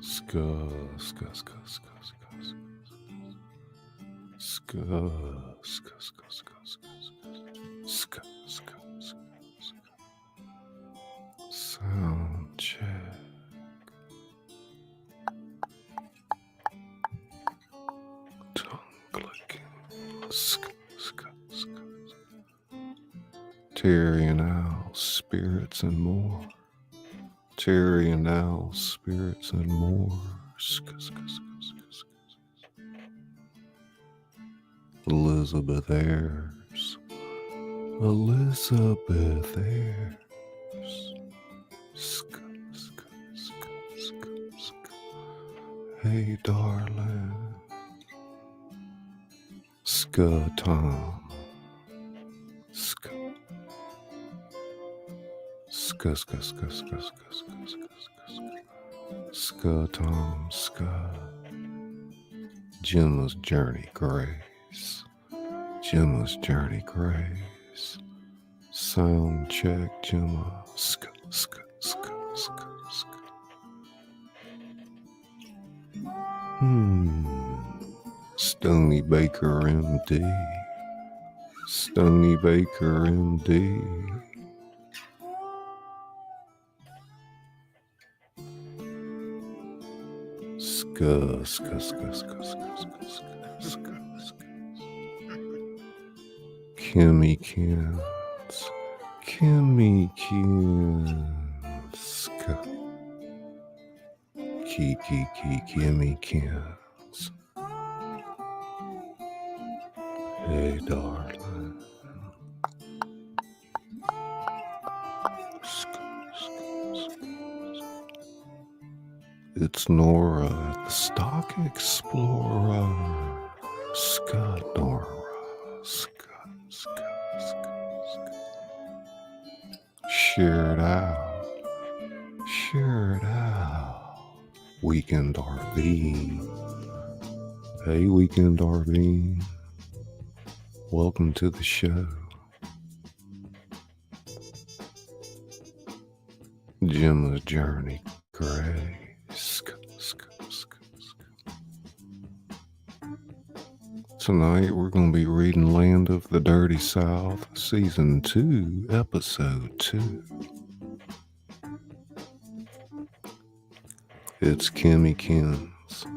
Ska, ska, ska, ska, ska, ska, ska, ska, ska, ska, ska, ska, ska. Sound check. Tongue clicking. Ska, ska, ska. Terry and Al, spirits and more. Terry and Al, spirits and more. Ska, ska, ska, ska, ska. Elizabeth Ayres. Elizabeth Ayres. Ska, ska, ska, ska, ska. Hey, darling. Ska Tom. Ska. Ska, ska, ska, ska, ska, ska, ska, ska. Ska Tom, ska. Gemma's Journey Grace. Gemma's Journey Grace. Sound check, Gemma. Ska, ska, ska, ska, ska. Stony Baker MD. Stony Baker MD. Ska, ska, ska, ska, ska, ska, ska, ska, ska. Kimmy Kins. Kimmy Kins. Ska. Kiki Kimmy Kins. Hey, darling. It's Nora at the Stock Explorer. Scott Nora. Scott, Scott, Scott, Scott. Share it out. Share it out. Weekend RV. Hey, Weekend RV. Welcome to the show. Gemma's Journey Grace. Tonight we're going to be reading Land of the Dirty South, Season 2, Episode 2. It's Kimmy Kins.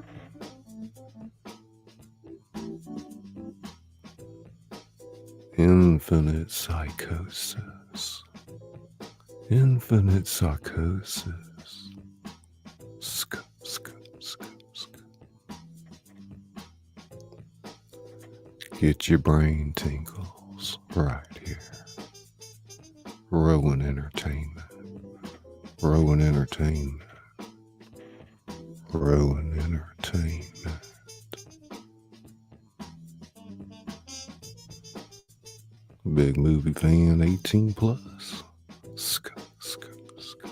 Infinite Psychosis. Infinite Psychosis. Ska, ska, ska, ska. Get your brain tingles right here. Rowan Entertainment. Rowan Entertainment. Rowan Entertainment. Big movie fan, 18 plus. Ska, ska, ska.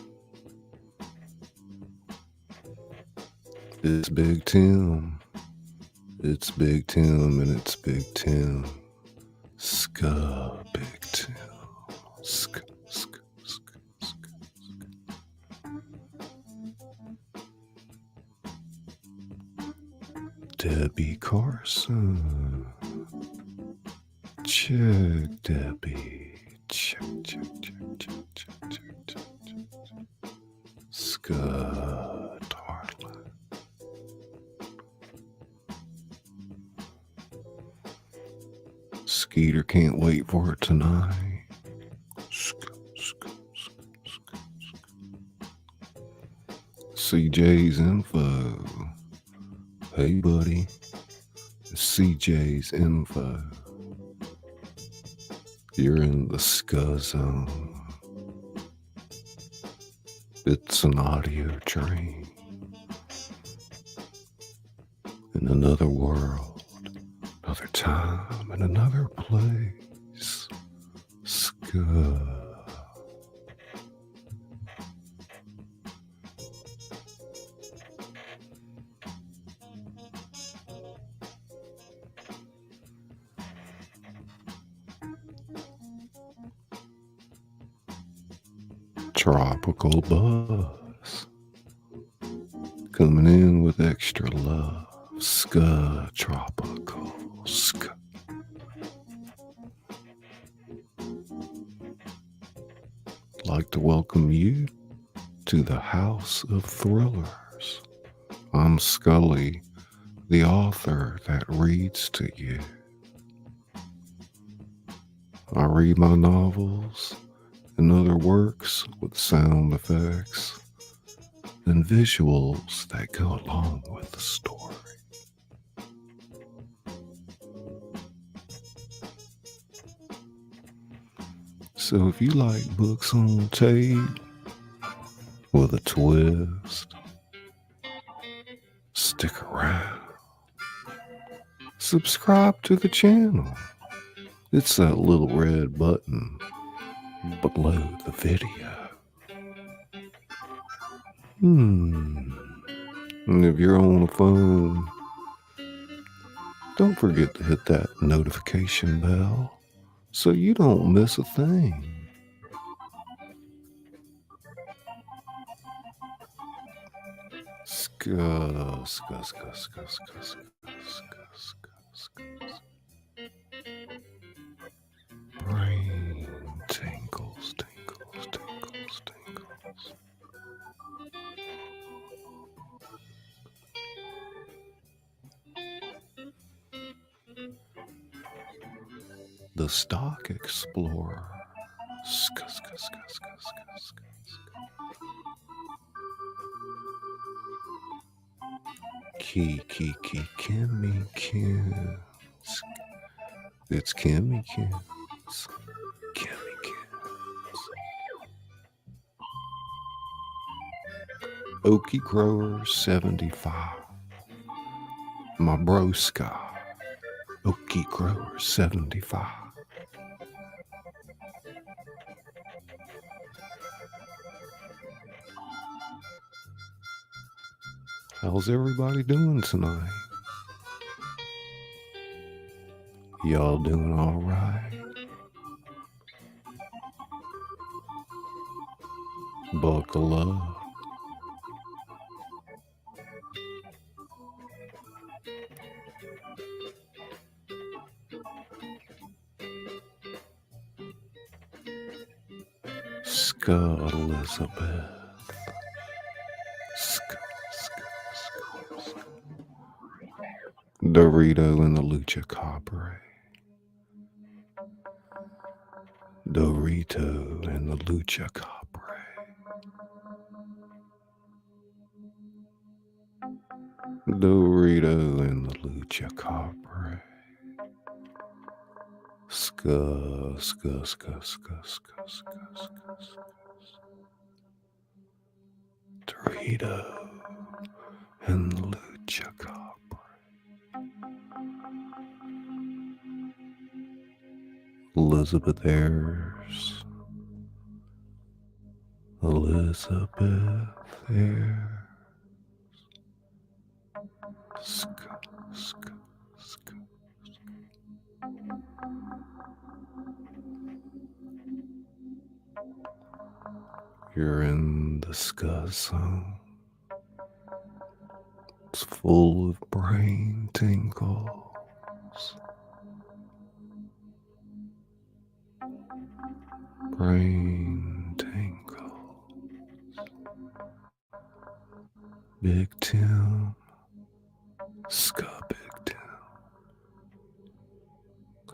It's Big Tim. It's Big Tim and it's Big Tim. Ska, Big Tim. Ska, ska, ska, ska, ska. Debbie Carson. Check, Debbie. Check, check, check, check, check, check, check, check. Ska, darling. Skeeter can't wait for it tonight. Ska, ska, ska, ska, ska. CJ's info. Hey, buddy. It's CJ's info. You're in the ska zone. It's an audio train. In another world, another time, and another place. Ska. Tropical buzz. coming in with extra love. Ska Tropical. Ska. I'd like to welcome you to the House of Thrillers. I'm Scully, the author that reads to you. I read my novels and other works with sound effects and visuals that go along with the story. So if you like books on tape with a twist, stick around. Subscribe to the channel. It's that little red button below the video. And if you're on the phone, don't forget to hit that notification bell so you don't miss a thing. Ska, ska, ska, ska, ska, ska, ska, ska, ska. Brain tingles, tingles, tingles, tingles. The Stock Explorer. Ska, ska, ska, ska, ska, ska, ska. Kimmy Kim. It's Kimmy Kim. Kimmy Kim. Okie Grower 75. My bro Sky. Okie Grower 75. How's everybody doing tonight? Y'all doing all right? Buckle up. Ska Elizabeth. Ska, ska, ska, ska. Dorito and the Lucha Cabre. Dorito and the Lucha Cabre. Dorito and the Lucha Cabre. Ska, ska, ska, ska, ska, ska, ska, ska. Dorito and the Lucha Cabre. Elizabeth Ayres. Elizabeth Ayres. Ska, ska, ska. You're in the ska zone. It's full of brain tingles. Brain tingles. Big Tim. Ska Big Tim.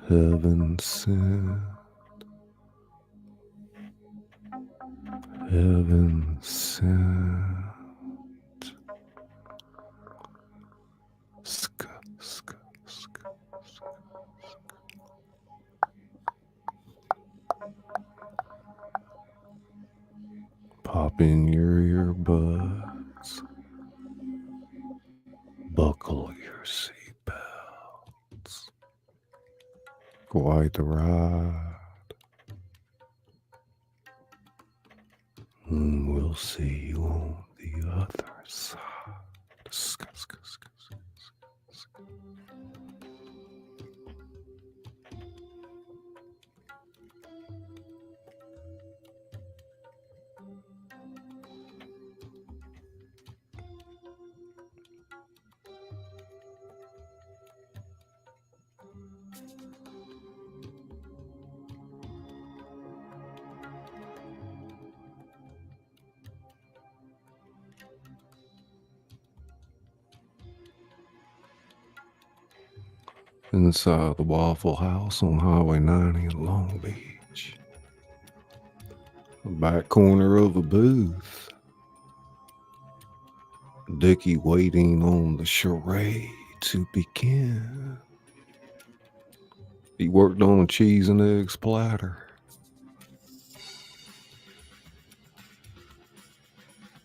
Heaven sent. Heaven sent. Ska, ska, ska, ska. Pop in your earbuds. Buckle your seatbelts. Quite the ride. We'll see you on the other side. Ska, ska, ska, ska, ska. inside the Waffle House on Highway 90 in Long Beach. The back corner of a booth. Dickie waiting on the charade to begin. He worked on a cheese and eggs platter.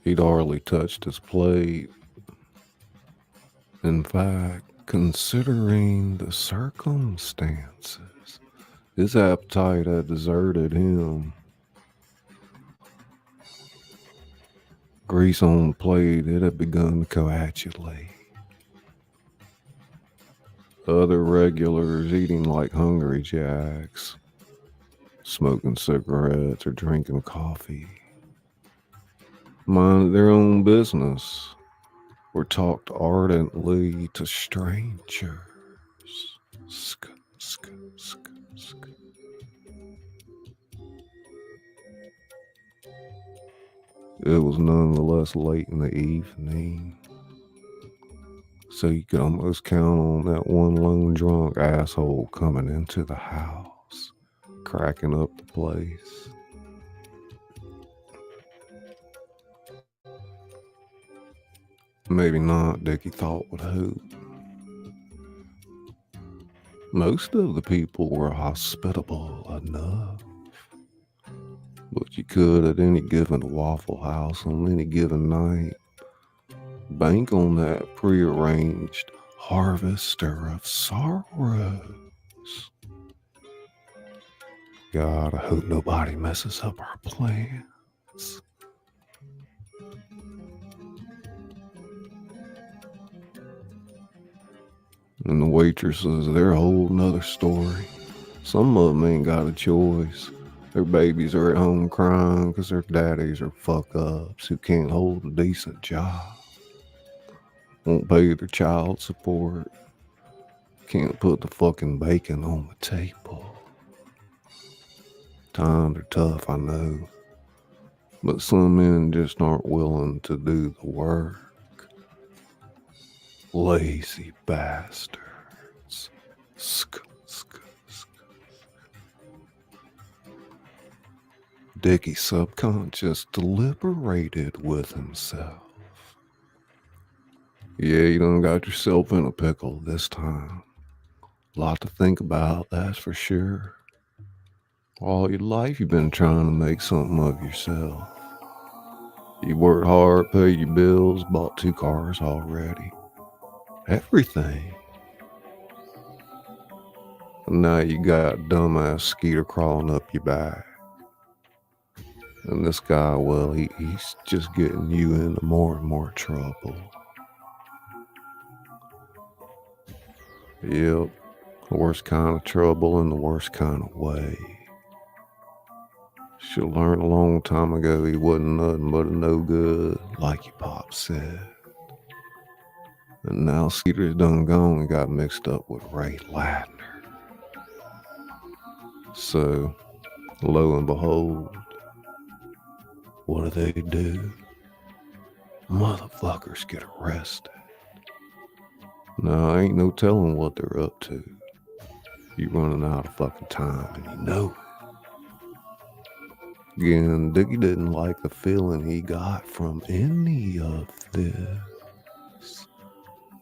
He'd hardly touched his plate. In fact, considering the circumstances, his appetite had deserted him. Grease on the plate, it had begun to coagulate. Other regulars eating like hungry jacks, smoking cigarettes or drinking coffee, minded their own business, or talked ardently to strangers. Sk, sk, sk, sk. It was nonetheless late in the evening, so you could almost count on that one lone drunk asshole coming into the house, cracking up the place. Maybe not, Dickie thought with hope. Most of the people were hospitable enough, but you could at any given Waffle House on any given night bank on that prearranged harvester of sorrows. God, I hope nobody messes up our plans. And the waitresses, they're a whole nother story. Some of them ain't got a choice. Their babies are at home crying because their daddies are fuck-ups who can't hold a decent job, won't pay their child support, can't put the fucking bacon on the table. Times are tough, I know, but some men just aren't willing to do the work. Lazy bastards. Sk, sk, sk. Dickie's subconscious deliberated with himself. Yeah, you done got yourself in a pickle this time. Lot to think about, that's for sure. All your life you've been trying to make something of yourself. You worked hard, paid your bills, bought 2 cars already. Everything. And now you got dumbass Skeeter crawling up your back. And this guy, well, he's just getting you into more and more trouble. Yep, the worst kind of trouble in the worst kind of way. Should learn a long time ago he wasn't nothing but a no good, like your pop said. And now Skeeter's done gone and got mixed up with Ray Ladner. So, lo and behold, what do? Motherfuckers get arrested. Now, ain't no telling what they're up to. You running out of fucking time and you know it. Again, Dickie didn't like the feeling he got from any of this.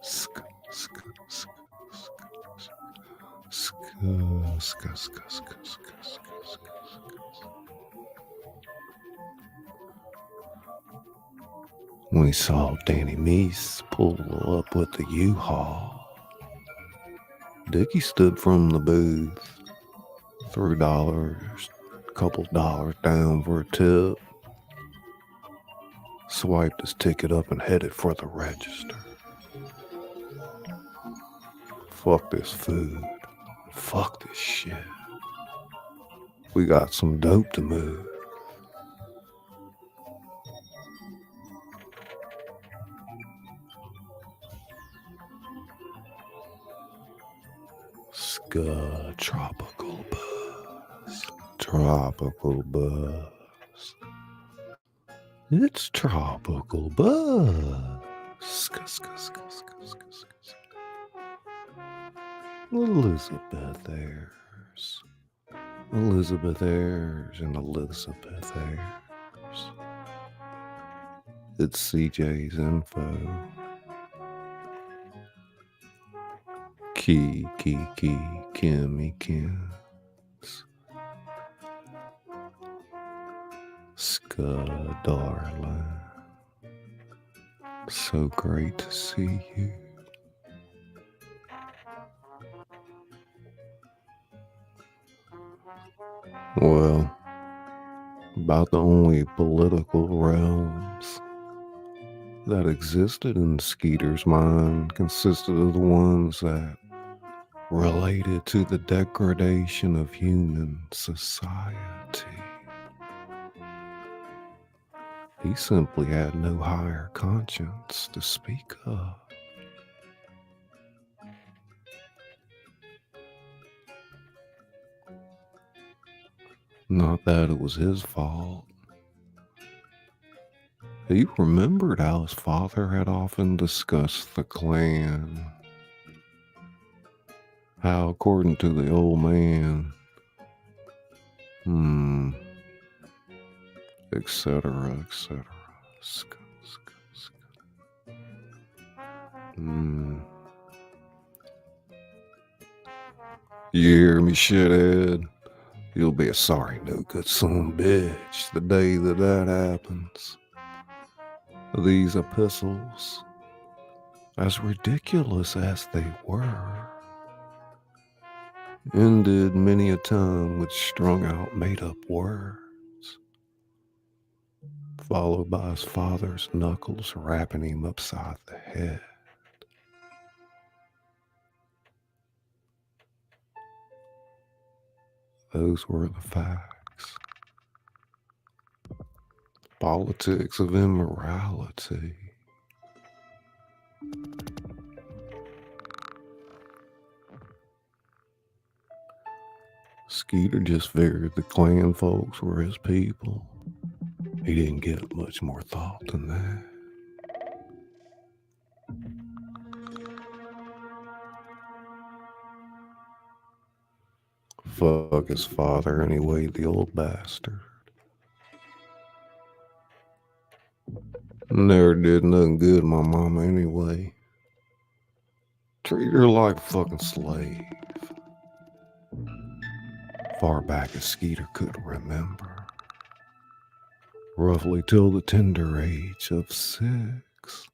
Sk, sk, sk, sk, sk, sk, sk, sk, sk. When he saw Danny Meese pull up with the U-Haul, Dickie stood from the booth, $3, a couple dollars down for a tip, swiped his ticket up and headed for the register. Fuck this food. Fuck this shit. We got some dope to move. Tropical buzz. Tropical buzz. It's tropical buzz. Elizabeth Ayres. Elizabeth Ayres and Elizabeth Ayres. It's CJ's info. Kimmy Kims. Ska darling. So great to see you. Well, about the only political realms that existed in Skeeter's mind consisted of the ones that related to the degradation of human society. He simply had no higher conscience to speak of. Not that it was his fault. He remembered how his father had often discussed the Klan. How, according to the old man, etc., etc. You hear me, shithead? You'll be a sorry, no good son of a bitch the day that happens. These epistles, as ridiculous as they were, ended many a time with strung out made up words, followed by his father's knuckles rapping him upside the head. Those were the facts. Politics of immorality. Skeeter just figured the Klan folks were his people. He didn't give much more thought than that. Fuck his father anyway, the old bastard. Never did nothing good to my mama anyway. Treat her like a fucking slave. Far back as Skeeter could remember. Roughly till the tender age of 6.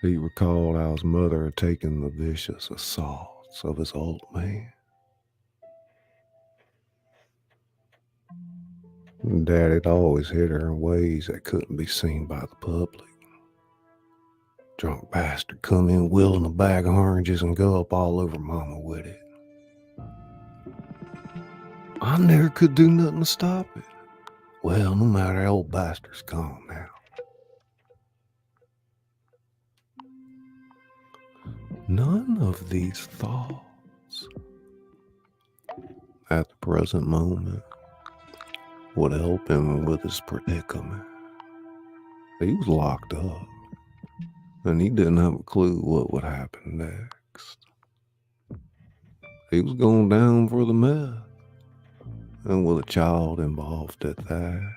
He recalled how his mother had taken the vicious assaults of his old man. Dad had always hit her in ways that couldn't be seen by the public. Drunk bastard come in wheeling a bag of oranges and go up all over mama with it. I never could do nothing to stop it. Well, no matter, old bastard's gone now. None of these thoughts at the present moment would help him with his predicament. He was locked up, and he didn't have a clue what would happen next. He was going down for the meth, and with a child involved at that.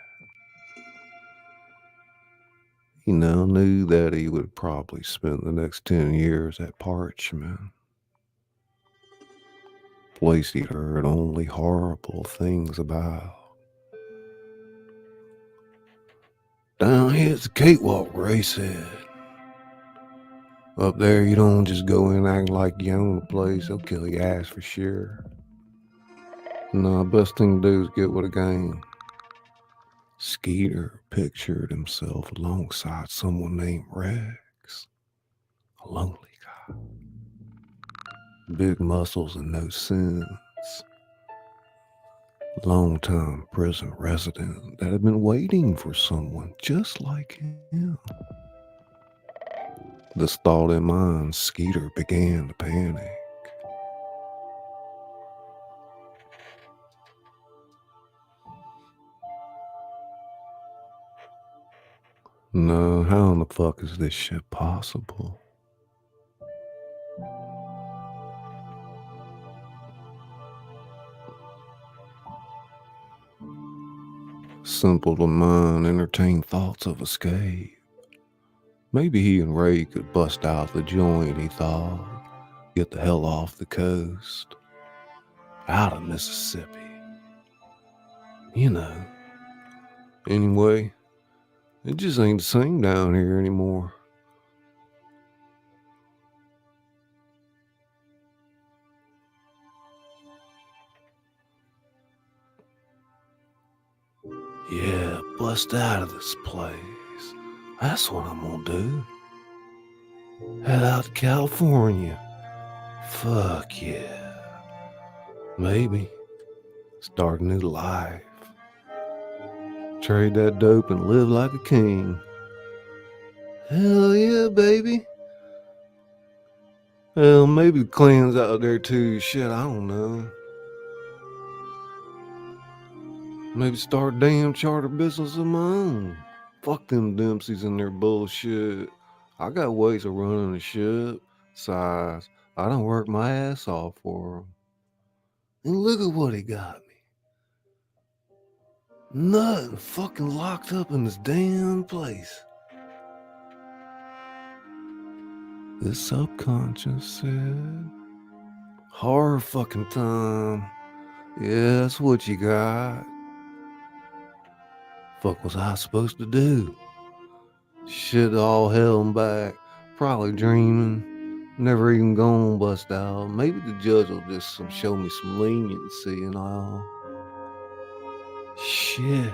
He now knew that he would probably spend the next 10 years at Parchment. Place he'd heard only horrible things about. Down here's the cakewalk, Ray said. Up there, you don't just go in acting like you own the place. They'll kill your ass for sure. No, best thing to do is get with a gang. Skeeter pictured himself alongside someone named Rex. A lonely guy. Big muscles and no sense. Long-time prison resident that had been waiting for someone just like him. This thought in mind, Skeeter began to panic. No, how in the fuck is this shit possible? Simple to mind, entertain thoughts of escape. Maybe he and Ray could bust out the joint, he thought. Get the hell off the coast. Out of Mississippi. You know. Anyway, it just ain't the same down here anymore. Yeah, bust out of this place. That's what I'm gonna do. Head out to California. Fuck yeah. Maybe. Start a new life. Trade that dope and live like a king. Hell yeah, baby. Hell, maybe the Klan's out there too. Shit, I don't know. Maybe start a damn charter business of my own. Fuck them Dempseys and their bullshit. I got ways of running a ship. Besides, I done worked my ass off for him. And look at what he got me. Nothing, fucking locked up in this damn place. This subconscious said, horror fucking time. Yeah, that's what you got. Fuck was I supposed to do? Shit all hell and back. Probably dreaming. Never even gonna bust out. Maybe the judge will just show me some leniency and all. Shit.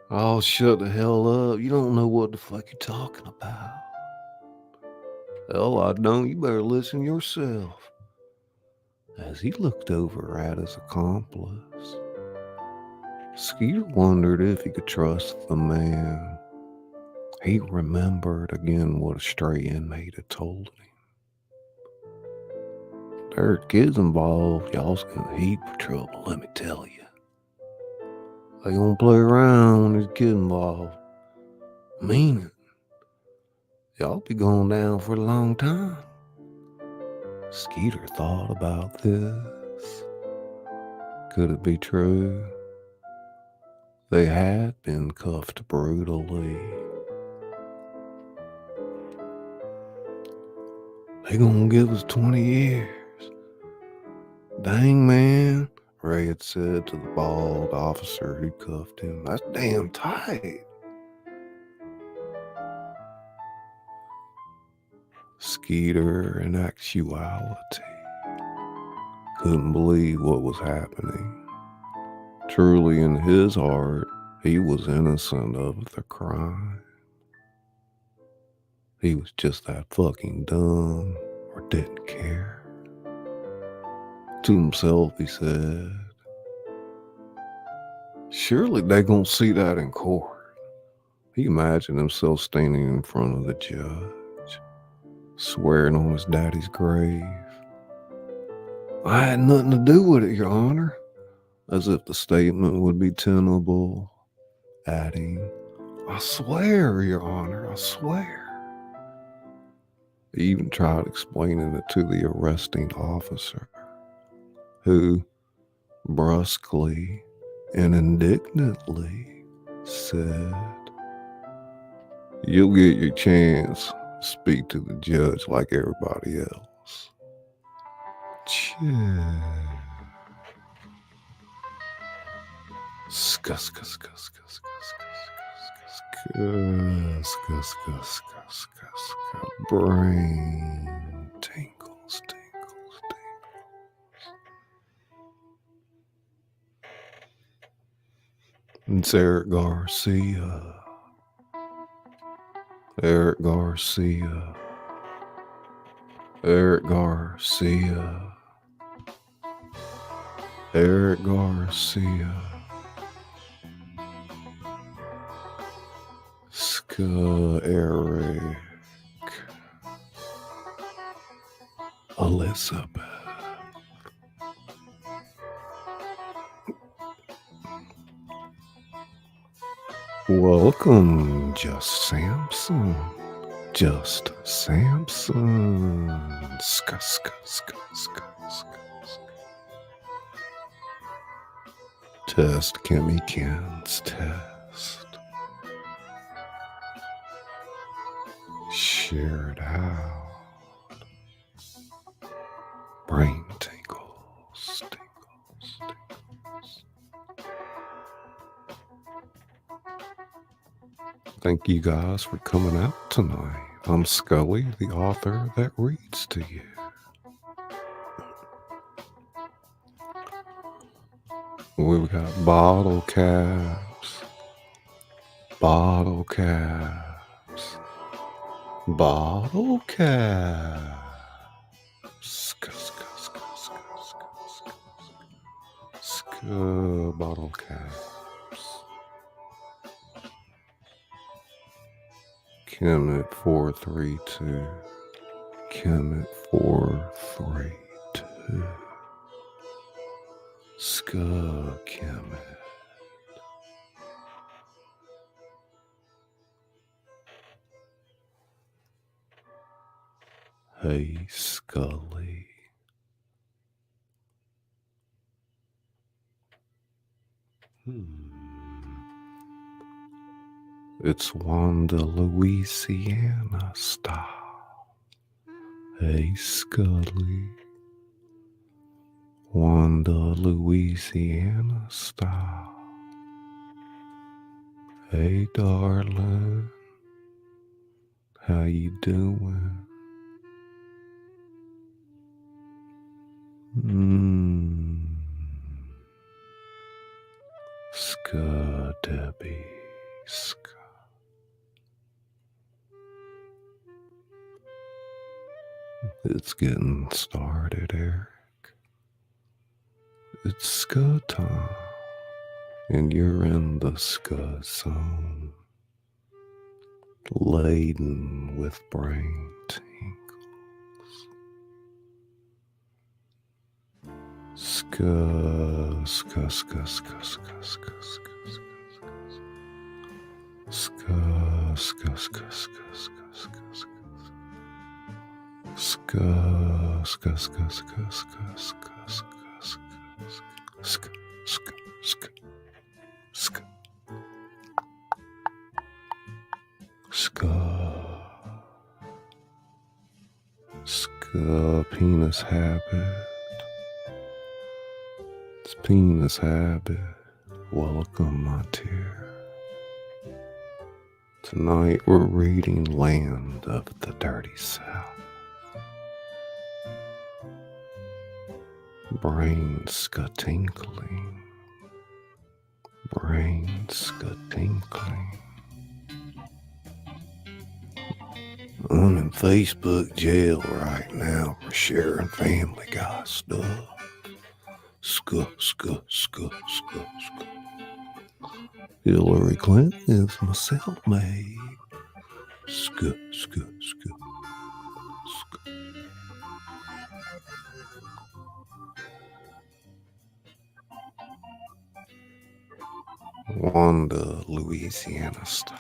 Oh, shut the hell up. You don't know what the fuck you're talking about. Hell, I don't. You better listen yourself. As he looked over at his accomplice, Skeeter wondered if he could trust the man. He remembered again what a stray inmate had told him. There are kids involved. Y'all's in a heap of trouble, let me tell you. They gonna play around when there's a kid involved. Mean it. Y'all be going down for a long time. Skeeter thought about this. Could it be true? They had been cuffed brutally. They gonna give us 20 years. Dang, man, Ray had said to the bald officer who cuffed him. That's damn tight. Skeeter, in actuality, couldn't believe what was happening. Truly in his heart, he was innocent of the crime. He was just that fucking dumb or didn't care. To himself, he said, surely they gonna see that in court. He imagined himself standing in front of the judge, swearing on his daddy's grave. I had nothing to do with it, Your Honor. As if the statement would be tenable, adding, I swear, Your Honor, I swear. He even tried explaining it to the arresting officer, who brusquely and indignantly said, you'll get your chance to speak to the judge like everybody else. Brain tingles. It's Eric Garcia. Eric Garcia. Eric Garcia. Eric Garcia. Eric. Elizabeth. Welcome, Just Samson. Just Samson. Ska, ska, ska, ska, ska, ska. Test Kimmy Ken's test. Share it out. Brain tingles, tingles, tingles. Thank you guys for coming out tonight. I'm Scully, the author that reads to you. We've got bottle caps, bottle caps, bottle caps. Ska, ska, ska, ska, ska, ska, ska, bottle caps. Kim at 432. Kim at 432. Ska Kim at. Hey Scully. It's Wanda, Louisiana style. Hey Scully. Wanda, Louisiana style. Hey darling. How you doing? Ska Debbie. Ska. It's getting started, Eric. It's ska time, and you're in the ska zone, laden with brain tingles. Ska, ska, ska, ska, ska, ska, ska, ska, ska, ska, ska, ska, ska, ska, ska. Ska, ska, ska, ska, ska, ska, ska, ska, ska, ska, ska, ska, ska, penis habit. It's penis habit. Welcome, my dear. Tonight we're reading Land of the Dirty South. Brain ska-tinkling. Brain ska-tinkling. I'm in Facebook jail right now for sharing Family Guy stuff. Ska, ska, ska, ska, ska. Hillary Clinton is my cellmate. Ska, ska, ska, ska. Wanda, Louisiana style.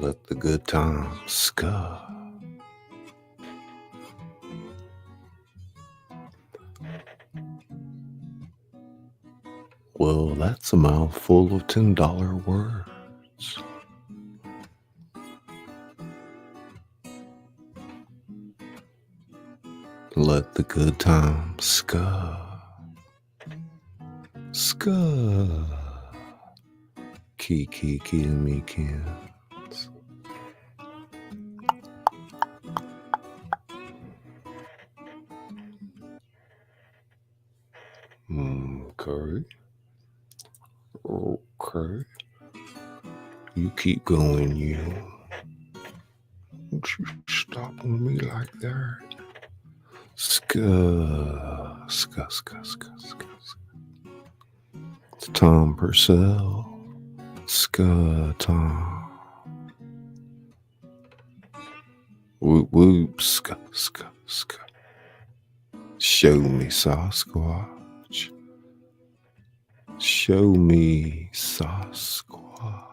Let the good times go. Well, that's a mouthful of $10 words. Let the good times go. Ska. Kiki, me, kids. Okay. Okay. You keep going, you. Don't you stop on me like that. Ska. It's Tom Purcell. Ska Tom. Whoop whoop. Ska. Show me Sasquatch. Show me Sasquatch.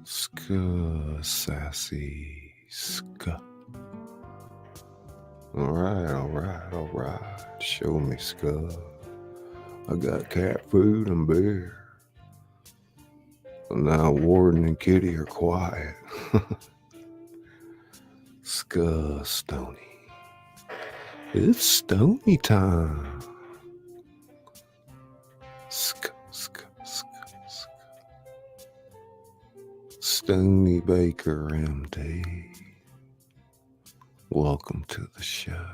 Ska, sassy, ska. All right. Show me ska. I got cat food and beer. Now Warden and Kitty are quiet. Ska, Stony. It's Stony time. Ska. Stony Baker, MD. Welcome to the show.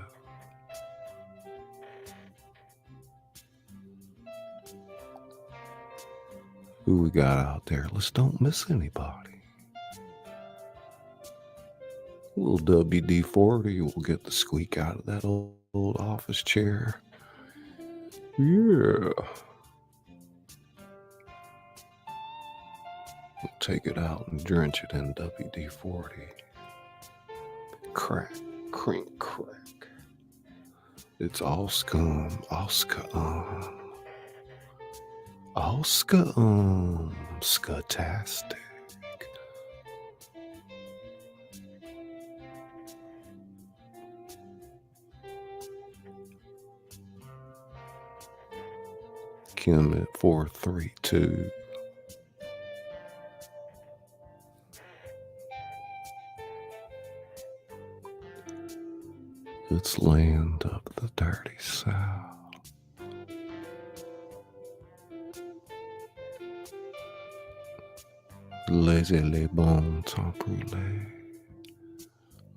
Who we got out there? Let's don't miss anybody. Little WD-40 will get the squeak out of that old office chair. Yeah. We'll take it out and drench it in WD-40. Crack, crink, crack. It's all scum, Skatastic. Kim at 432. It's land of the dirty South. Laissez les Bon Temps Rouler.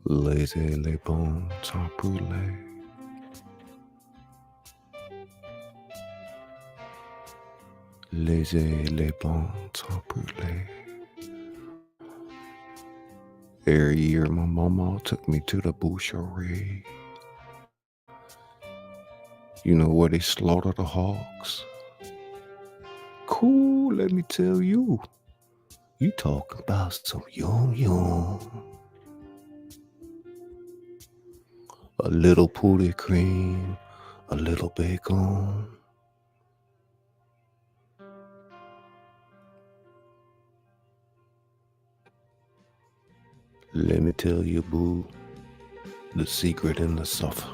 Laissez les Bon Temps Rouler. Laissez les Bon Temps Rouler. Every year my mama took me to the boucherie. You know where they slaughter the hogs? Cool, let me tell you. You talk about some yum. A little pooty cream, a little bacon. Let me tell you, boo, the secret in the suffer.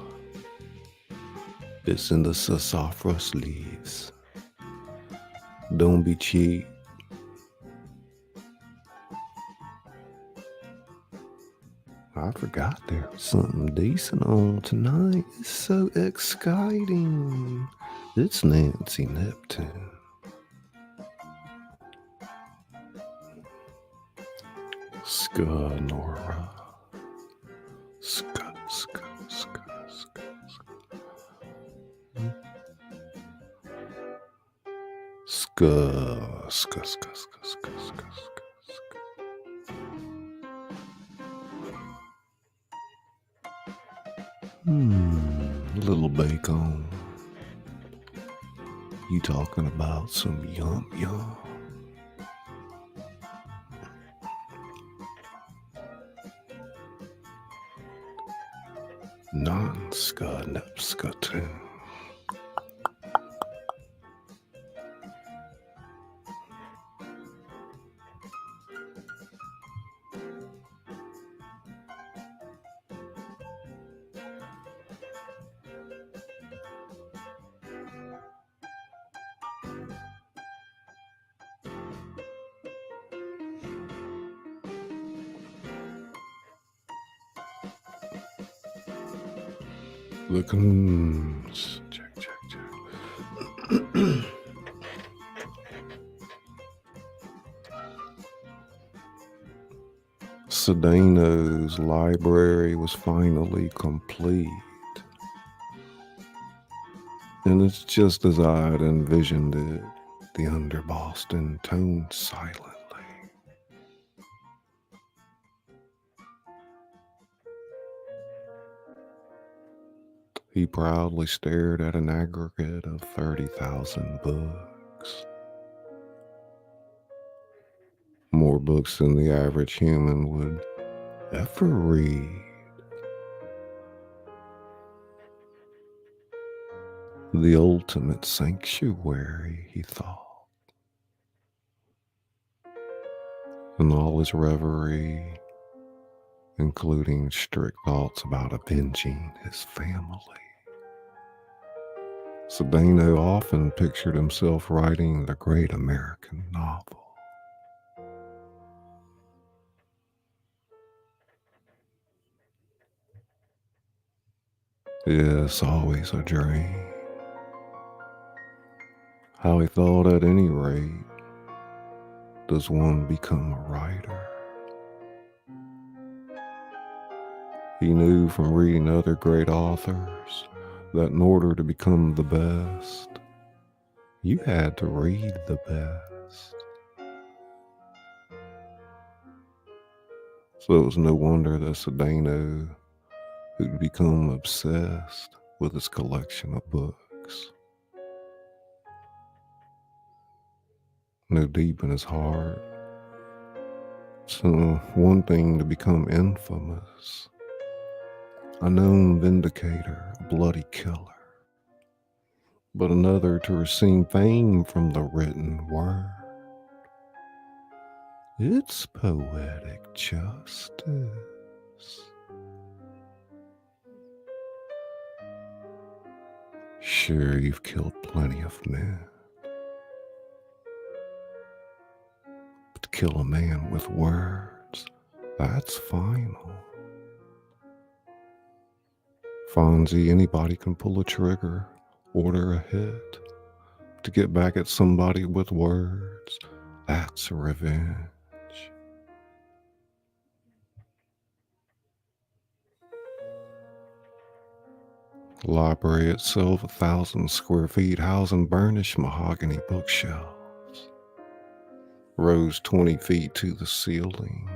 It's in the sassafras leaves. Don't be cheap. I forgot there was something decent on tonight. It's so exciting. It's Nancy Neptune. Ska Nora. Ska. Little bacon. You talking about some yum. Non-ska, nepska tune. The cons. Check, check, check. Sedano's library was finally complete. And it's just as I had envisioned it, the underboss intoned silently. He proudly stared at an aggregate of 30,000 books. More books than the average human would ever read. The ultimate sanctuary, he thought. In all his reverie, including strict thoughts about avenging his family. Sedano often pictured himself writing the great American novel. Yes, always a dream. How he thought at any rate does one become a writer. He knew from reading other great authors that in order to become the best, you had to read the best. So it was no wonder that Sedano had become obsessed with his collection of books. Knew deep in his heart, so one thing to become infamous, a known vindicator, a bloody killer, but another to receive fame from the written word. It's poetic justice. Sure, you've killed plenty of men, but to kill a man with words, that's final. Fonzie, anybody can pull a trigger, order a hit. To get back at somebody with words, that's revenge. The library itself, 1,000 square feet, housing burnished mahogany bookshelves, rose 20 feet to the ceiling.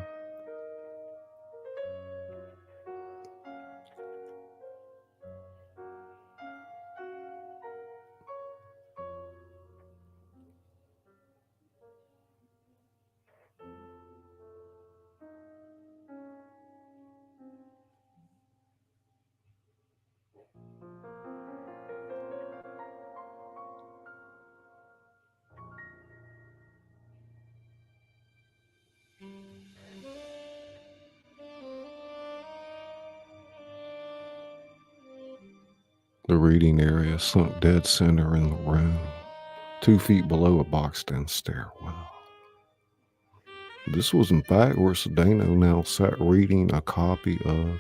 The reading area sunk dead center in the room, 2 feet below a boxed-in stairwell. This was in fact where Sedano now sat reading a copy of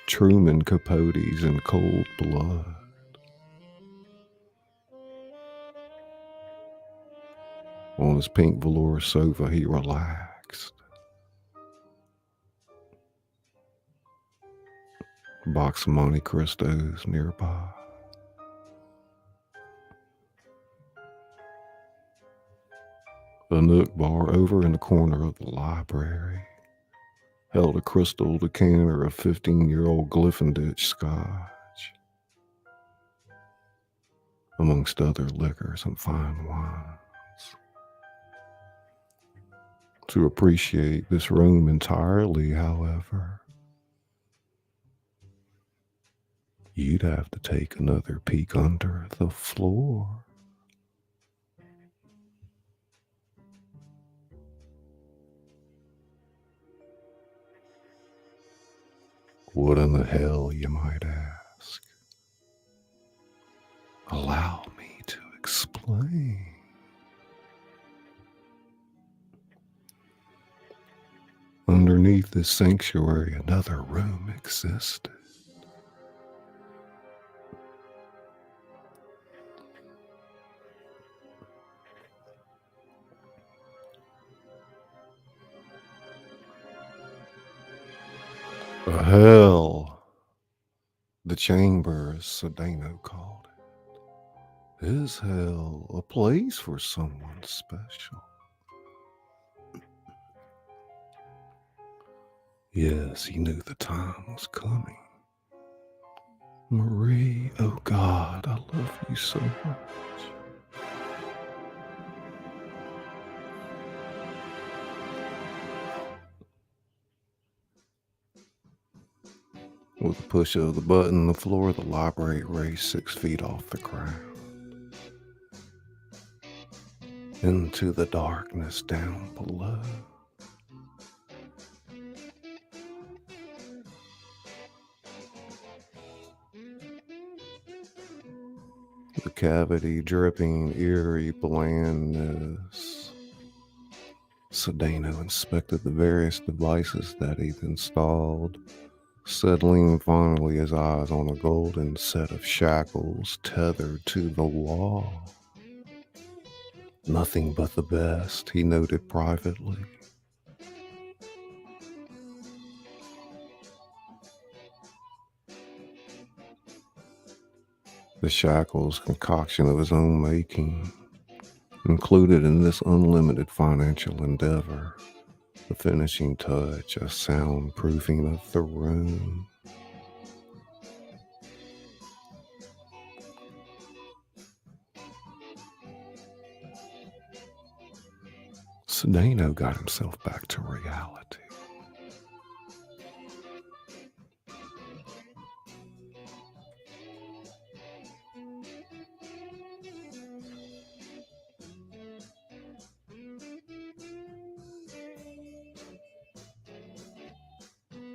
Truman Capote's In Cold Blood. On his pink velour sofa, he relaxed. A box of Monte Cristos nearby. A Nook bar over in the corner of the library held a crystal decanter of 15-year-old Glyphindich scotch, amongst other liquors and fine wines. To appreciate this room entirely, however, you'd have to take another peek under the floor. What in the hell, you might ask? Allow me to explain. Underneath this sanctuary, another room existed. A hell, the chamber, as Sedano called it. Is hell a place for someone special? Yes, he knew the time was coming. Marie, oh God, I love you so much. With a push of the button, the floor of the library raised 6 feet off the ground. Into the darkness down below. The cavity dripping eerie blandness. Sedano inspected the various devices that he'd installed, settling finally his eyes on a golden set of shackles tethered to the wall. Nothing but the best, he noted privately. The shackles, concoction of his own making, included in this unlimited financial endeavor, the finishing touch, a soundproofing of the room. Sedano got himself back to reality.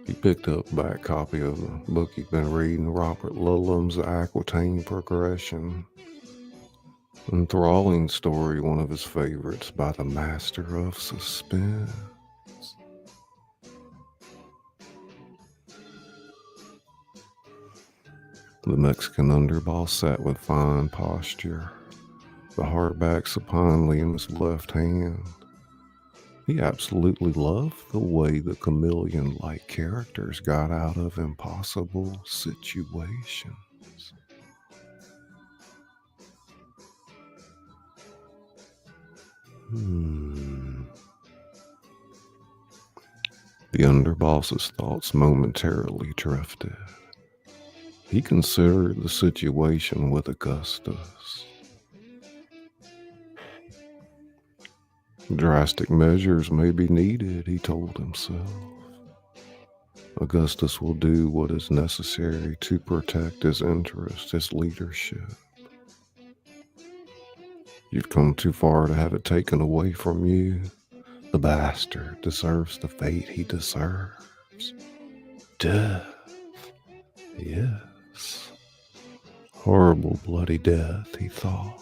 He picked up a back copy of the book he'd been reading, Robert Ludlum's The Aquitaine Progression. Enthralling story, one of his favorites, by the master of suspense. The Mexican underboss sat with fine posture, the hardback supinely in his left hand. He absolutely loved the way the chameleon-like characters got out of impossible situations. The underboss's thoughts momentarily drifted. He considered the situation with Augustus. Drastic measures may be needed, he told himself. Augustus will do what is necessary to protect his interests, his leadership. You've come too far to have it taken away from you. The bastard deserves the fate he deserves. Death. Yes. Horrible, bloody death, he thought.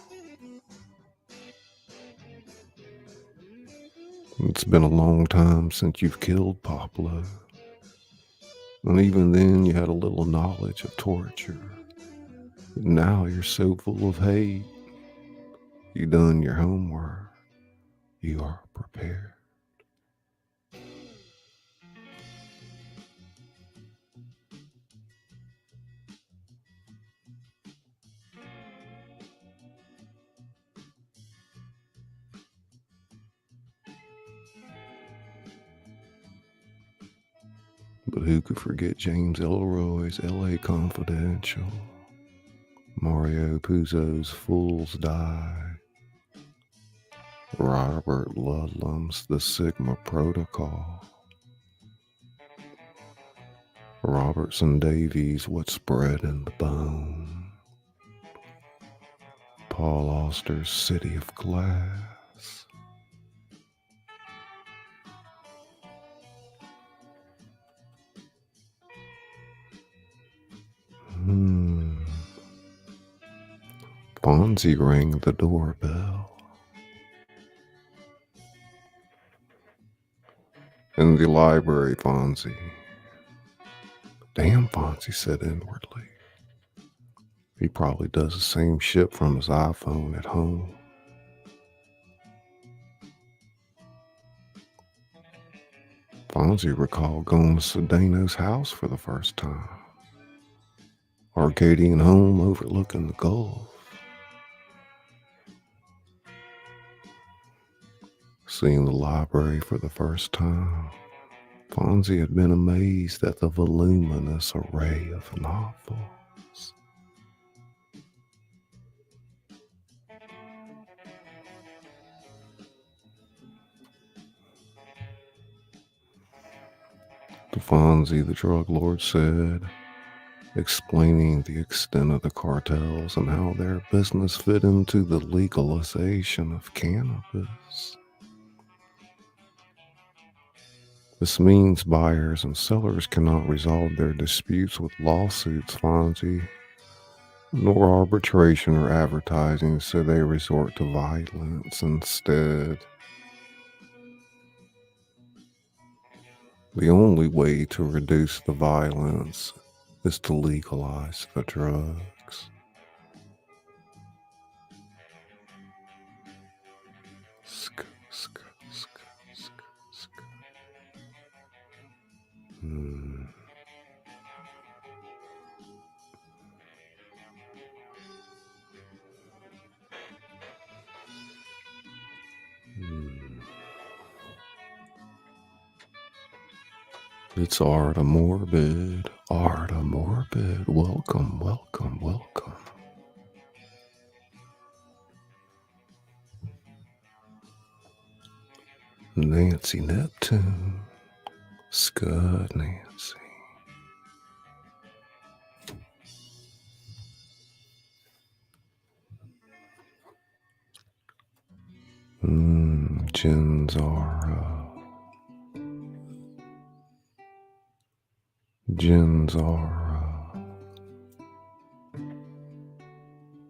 It's been a long time since you've killed Pablo. And even then you had a little knowledge of torture. But now you're so full of hate. You done your homework. You are prepared. But who could forget James Elroy's L.A. Confidential, Mario Puzo's Fools Die, Robert Ludlum's The Sigma Protocol, Robertson Davies' What's Bred in the Bone, Paul Auster's City of Glass. Fonzie rang the doorbell. In the library, Fonzie. Damn, Fonzie said inwardly. He probably does the same shit from his iPhone at home. Fonzie recalled going to Sedano's house for the first time. Arcadian home overlooking the Gulf. Seeing the library for the first time, Fonzie had been amazed at the voluminous array of novels. To Fonzie, the drug lord said, explaining the extent of the cartels and how their business fit into the legalization of cannabis. This means buyers and sellers cannot resolve their disputes with lawsuits, Fonzie, nor arbitration or advertising, so they resort to violence instead. The only way to reduce the violence is to legalize the drugs. Sk, sk, sk, sk, sk. Hmm. It's Arta Morbid. Arta Morbid. Welcome, welcome, welcome. Nancy Neptune. Scud Nancy. Jen Zara. Jen Zara.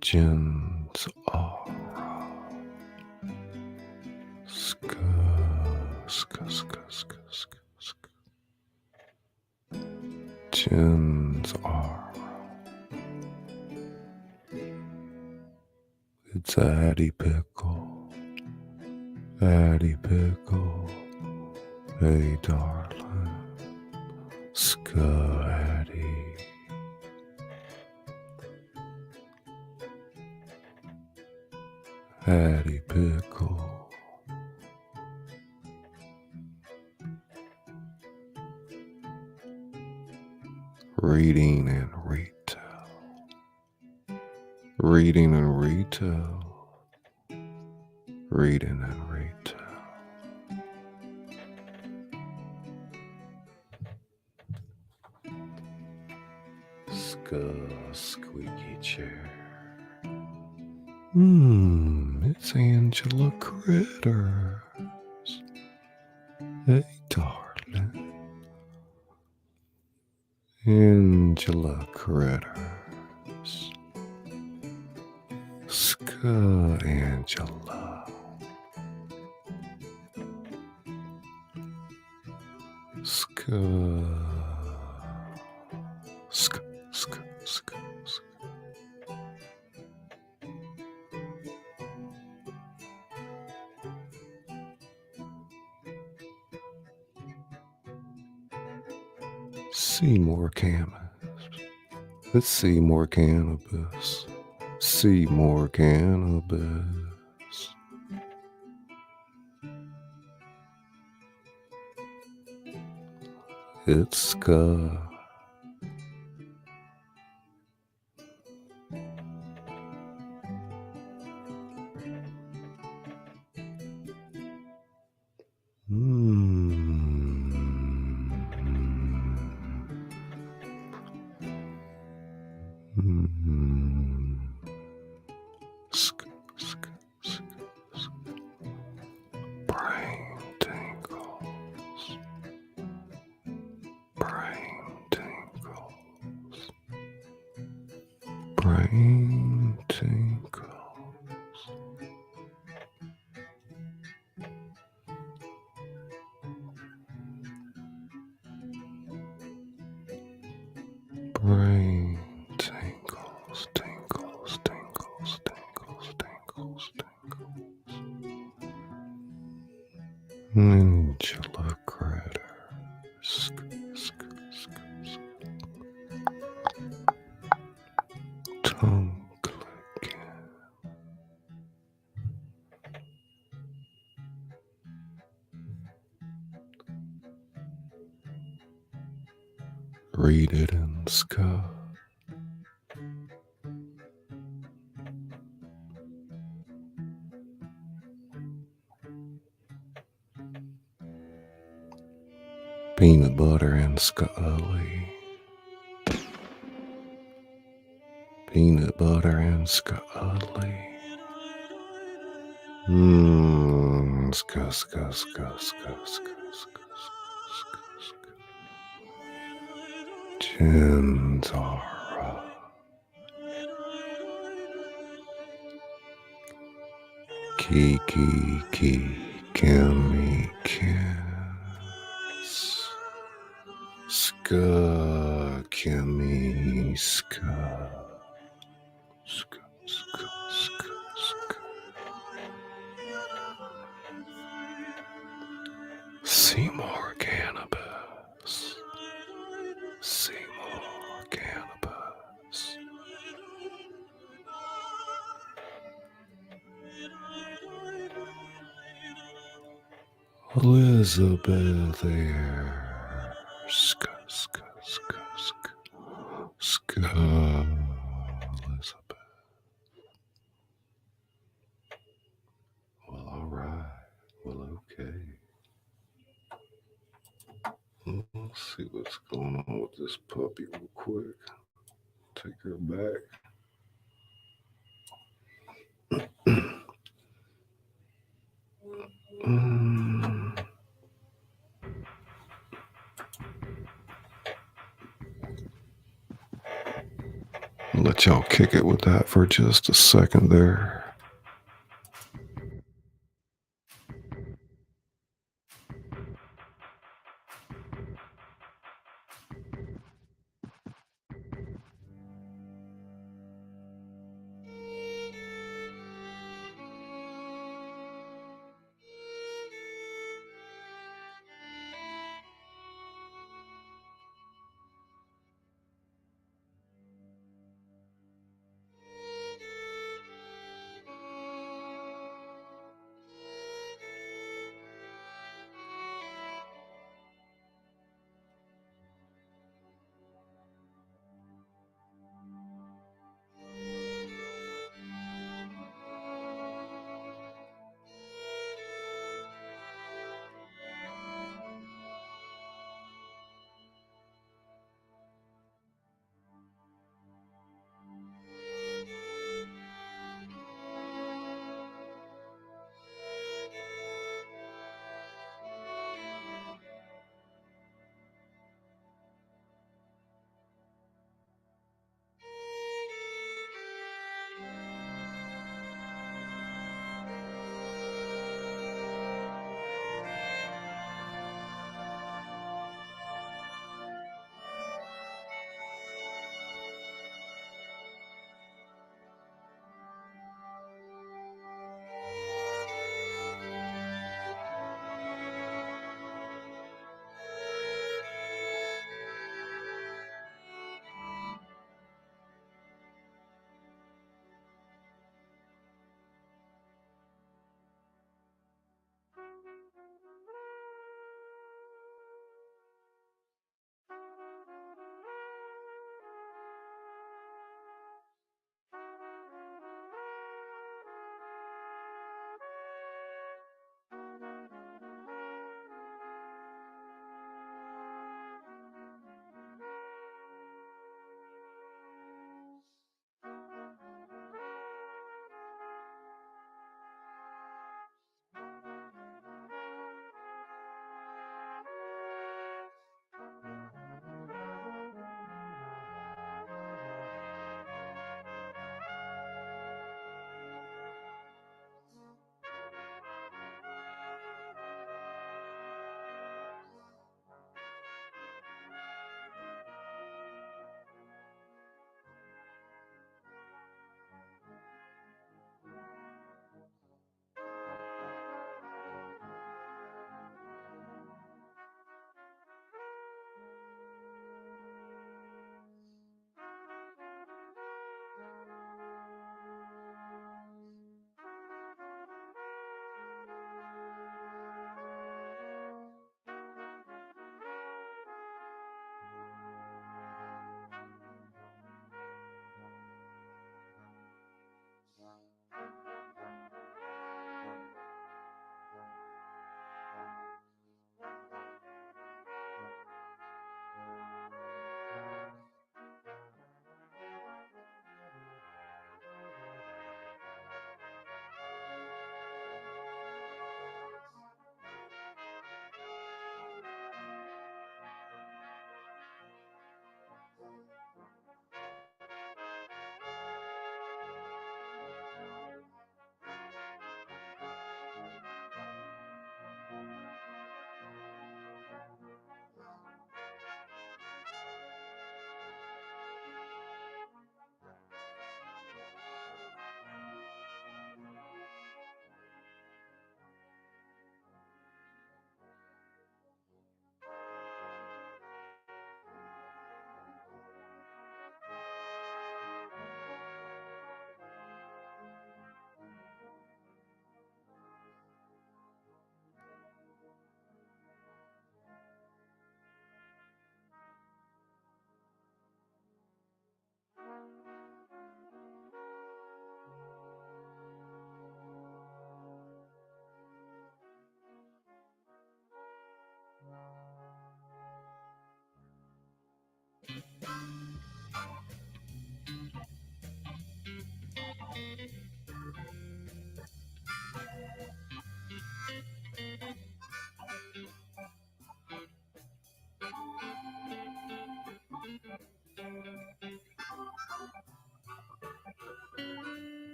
Jen Zara. Ska, ska, ska, ska, ska, ska. Jen Zara. It's Addie Pickle. Addie Pickle. Hey, darling. Ska Addie. Addie Pickle. Reading and retail. Reading and retail. Reading and retail. Squeaky chair. It's Angela Critters. Hey, darling. Angela Critters. Angela. Seymour Cannabis. Let's see more cannabis. See more cannabis. It's ska. Brain tingles. Brain tingles. Brain tingles. Brain tingles, tingles, tingles, tingles, tingles, tingles. Angela Critter. Read it in the sky. Peanut butter and Scully. Peanut butter and Scully. Ska, ska, ska, ska, ska, ska, ska. Gintara. Kiki, Kimmy, Kiss. Ska, Kimmy, Ska. Ska, ska, ska, ska. Seymour Cannabis. Seymour Cannabis. Elizabeth Eyre. Ska, ska, ska, ska. Ska, Elizabeth. Well, all right. Well, okay. Let's see what's going on with this puppy real quick. Take her back. I'll let y'all kick it with that for just a second there.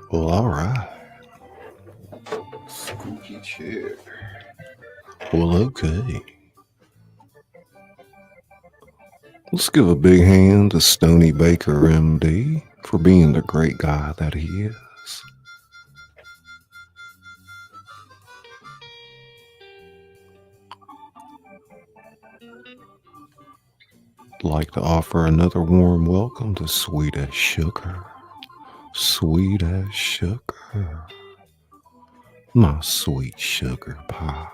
Well, all right. Squeaky chair. Well, okay. Let's give a big hand to Stony Baker, MD, for being the great guy that he is. I'd like to offer another warm welcome to Sweet as Sugar. Sweet as sugar. My sweet sugar pie.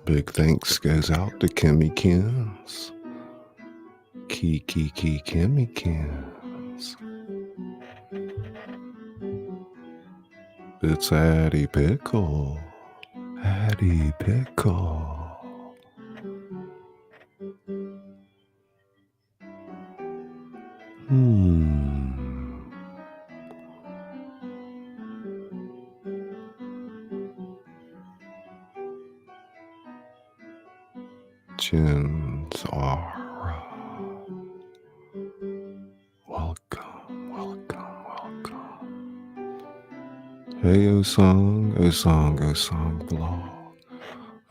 Big thanks goes out to Kimmy Kins. Kiki Kimmy Kins. It's Addie Pickle. Addie Pickle. Jinzara. Welcome. Hey, Osong blog.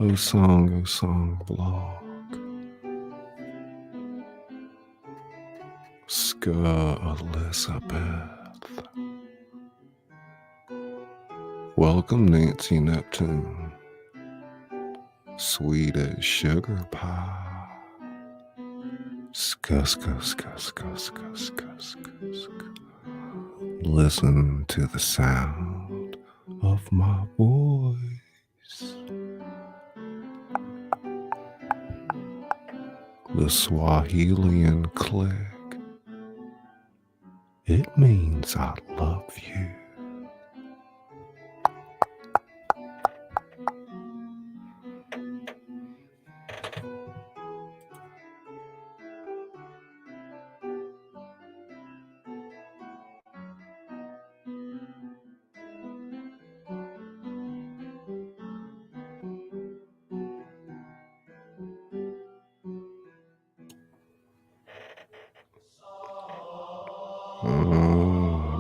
Osong blog. Ska Elizabeth. Welcome, Nancy Neptune. Sweet as sugar pie. Ska. Listen to the sound of my voice. The Swahilian click. It means I love you.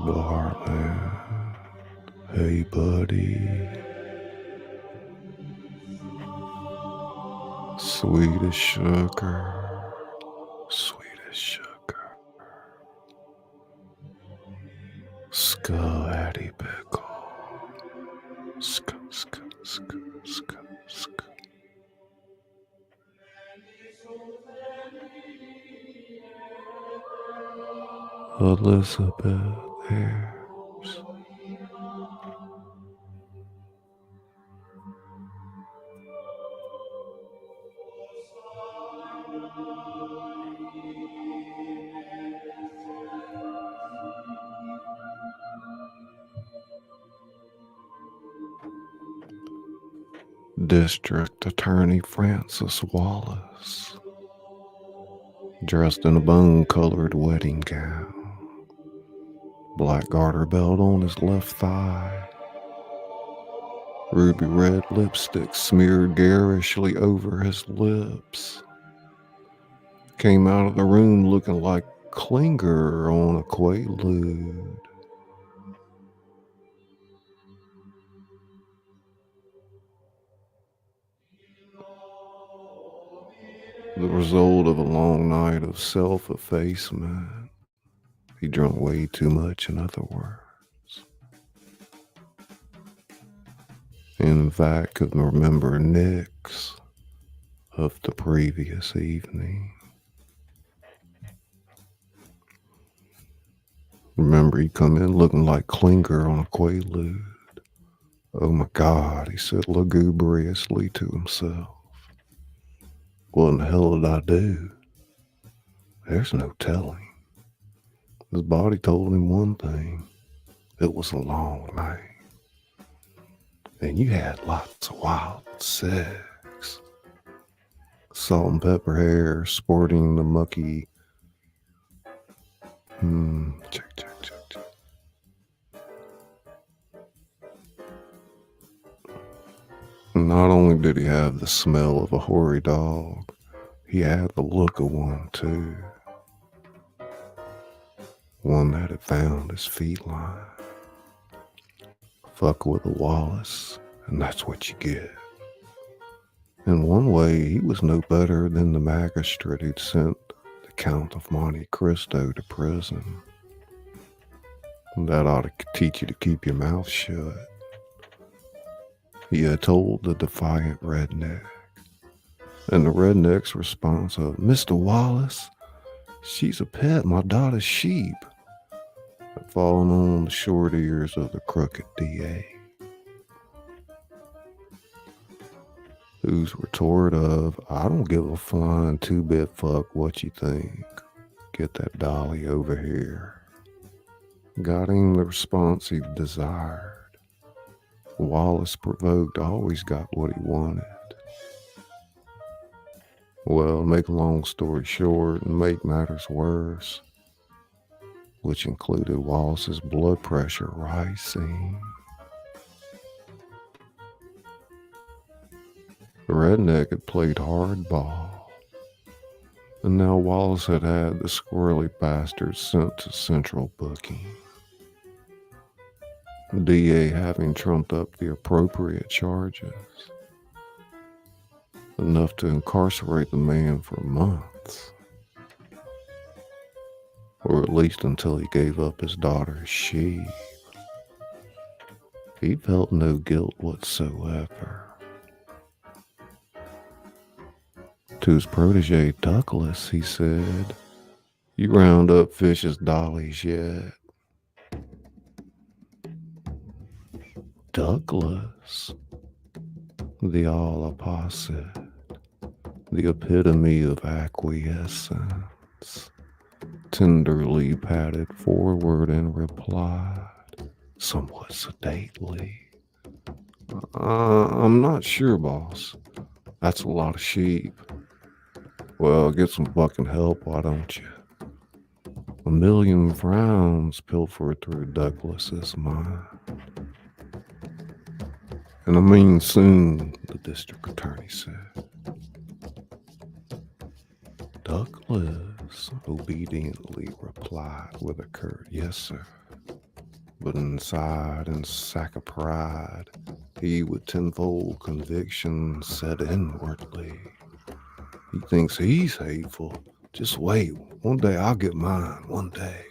Barman. Hey, buddy. Sweet as sugar. Ska Addie Pickle. Ska. Elizabeth Ayres. District Attorney Francis Wallace, dressed in a bone-colored wedding gown, black garter belt on his left thigh, ruby red lipstick smeared garishly over his lips, came out of the room looking like Klinger on a quaalude. The result of a long night of self-effacement. He drank way too much, in other words. In fact, could remember nicks of the previous evening. Remember, he come in looking like Klinger on a quaalude. Oh my God, he said lugubriously to himself. What in the hell did I do? There's no telling. His body told him one thing. It was a long night. And you had lots of wild sex. Salt and pepper hair sporting the mucky. Check. not only did he have the smell of a hoary dog, he had the look of one too. One that had found his feline. Fuck with a Wallace, and that's what you get. In one way, he was no better than the magistrate who'd sent the Count of Monte Cristo to prison. That ought to teach you to keep your mouth shut. He had told the defiant redneck, and the redneck's response of, "Mr. Wallace, she's a pet, my daughter's sheep," had fallen on the short ears of the crooked DA, whose retort of, "I don't give a flying two-bit fuck what you think. Get that dolly over here," got him the response he desired. Wallace, provoked, always got what he wanted. Well, make a long story short and make matters worse, which included Wallace's blood pressure rising. The redneck had played hardball, and now Wallace had the squirrely bastard sent to central booking. The DA having trumped up the appropriate charges, enough to incarcerate the man for months, or at least until he gave up his daughter's sheep. He felt no guilt whatsoever. To his protege Douglas, he said, "You round up Fish's dollies yet?" Douglas, the all opposite, the epitome of acquiescence, tenderly patted forward and replied, somewhat sedately, "I'm not sure, boss. That's a lot of sheep." "Well, get some fucking help, why don't you?" A million frowns pilfered through Douglas's mind. "And I mean soon," the district attorney said. Douglas obediently replied with a curt, "Yes, sir." But inside, in sack of pride, he with tenfold conviction said inwardly, "He thinks he's hateful. Just wait. One day I'll get mine. One day."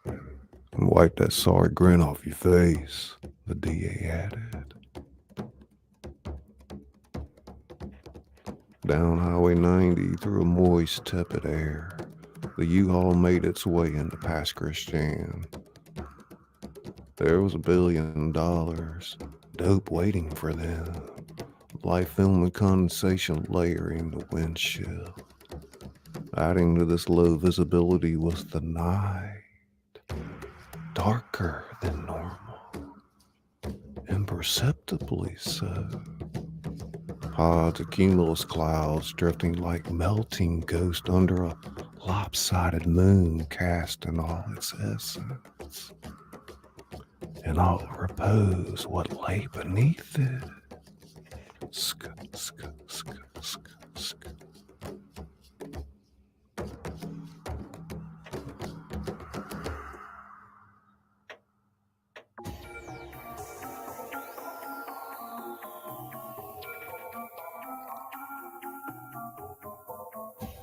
"And wipe that sorry grin off your face," the DA added. Down Highway 90 through a moist, tepid air, the U-Haul made its way into Pass Christian. There was $1 billion, dope waiting for them, light film and condensation layering the windshield. Adding to this low visibility was the night, darker than normal, imperceptibly so. Pods of cumulus clouds drifting like melting ghosts under a lopsided moon cast in all its essence, in all repose what lay beneath it. Sk, sk, sk, sk, sk.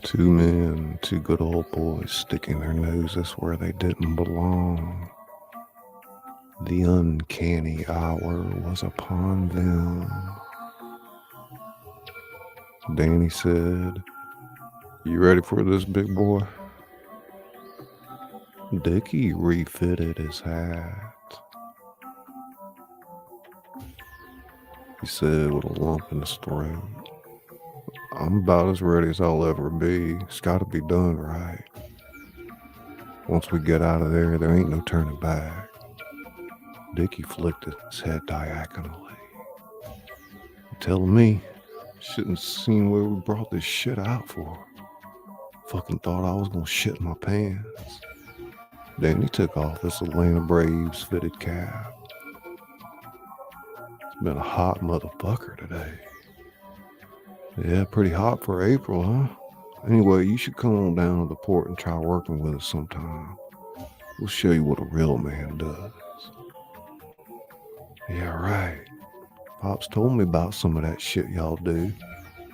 Two men, two good old boys sticking their noses where they didn't belong. The uncanny hour was upon them. Danny said, "You ready for this, big boy?" Dickie refitted his hat. He said with a lump in his throat, "I'm about as ready as I'll ever be. It's gotta be done right. Once we get out of there, there ain't no turning back." Dickie flicked his head diagonally. "You're telling me, shouldn't seen where we brought this shit out for. Fucking thought I was gonna shit my pants." Danny took off his Atlanta Braves fitted cap. It's been a hot motherfucker today. Yeah, pretty hot for April, huh? Anyway, you should come on down to the port and try working with us sometime. We'll show you what a real man does. Yeah, right. Pops told me about some of that shit y'all do.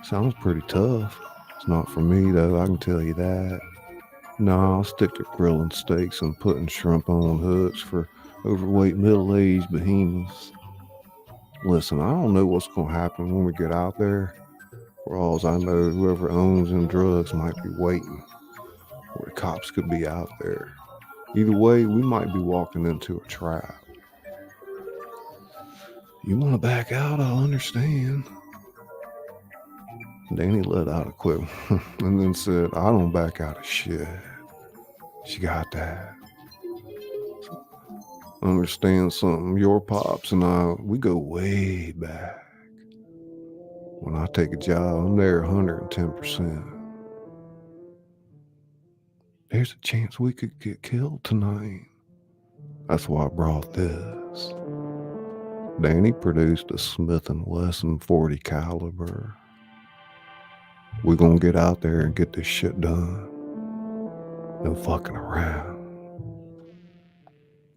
Sounds pretty tough. It's not for me, though, I can tell you that. Nah, I'll stick to grilling steaks and putting shrimp on hooks for overweight middle-aged behemoths. Listen, I don't know what's going to happen when we get out there. For all I know, whoever owns them drugs might be waiting, or the cops could be out there. Either way, we might be walking into a trap. You want to back out, I'll understand. Danny let out a quick and then said, I don't back out of shit. She got that. Understand something, your pops and I, we go way back. When I take a job, I'm there 110%. There's a chance we could get killed tonight. That's why I brought this. Danny produced a Smith & Wesson .40 caliber. We're gonna get out there and get this shit done. No fucking around.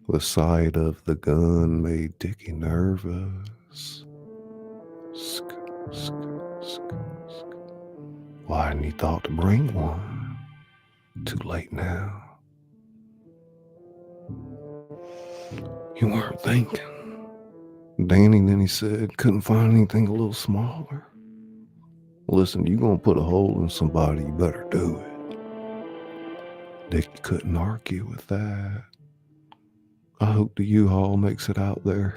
The sight of the gun made Dickie nervous. Sk, sk, sk, sk. Why hadn't he thought to bring one? Too late now. You weren't thinking. Danny, then he said, couldn't find anything a little smaller. Listen, you gonna put a hole in somebody, you better do it. Dickie couldn't argue with that. I hope the U-Haul makes it out there.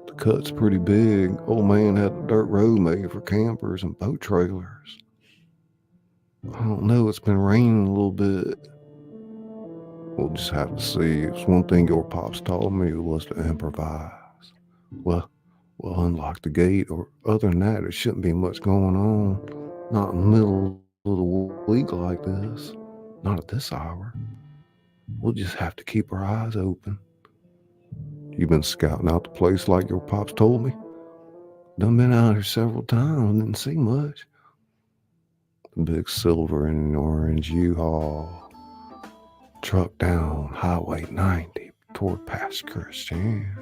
The cut's pretty big. Old man had a dirt road made for campers and boat trailers. I don't know, it's been raining a little bit. We'll just have to see. It's one thing your pops taught me was to improvise. Well, we'll unlock the gate, or other than that, there shouldn't be much going on. Not in the middle of the week like this. Not at this hour. We'll just have to keep our eyes open. You've been scouting out the place like your pops told me? Done been out here several times, didn't see much. The big silver and orange U-Haul truck down Highway 90 toward past Christian.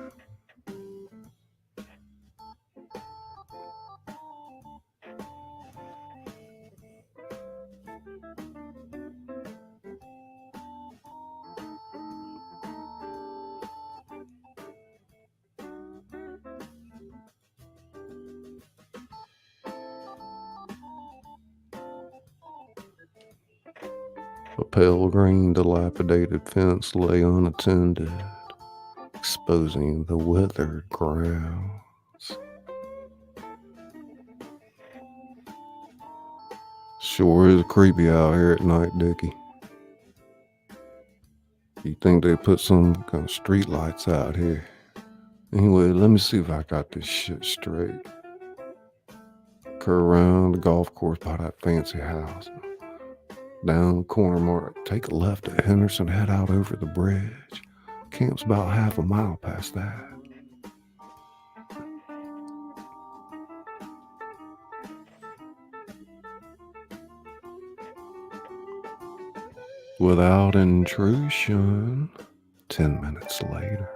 A pale green dilapidated fence lay unattended, exposing the withered grounds. Sure is creepy out here at night, Dickie. You think they put some kind of street lights out here? Anyway, let me see if I got this shit straight. Curve around the golf course by that fancy house. Down the corner mark, take a left at Henderson, head out over the bridge. Camp's about half a mile past that. Without intrusion, 10 minutes later,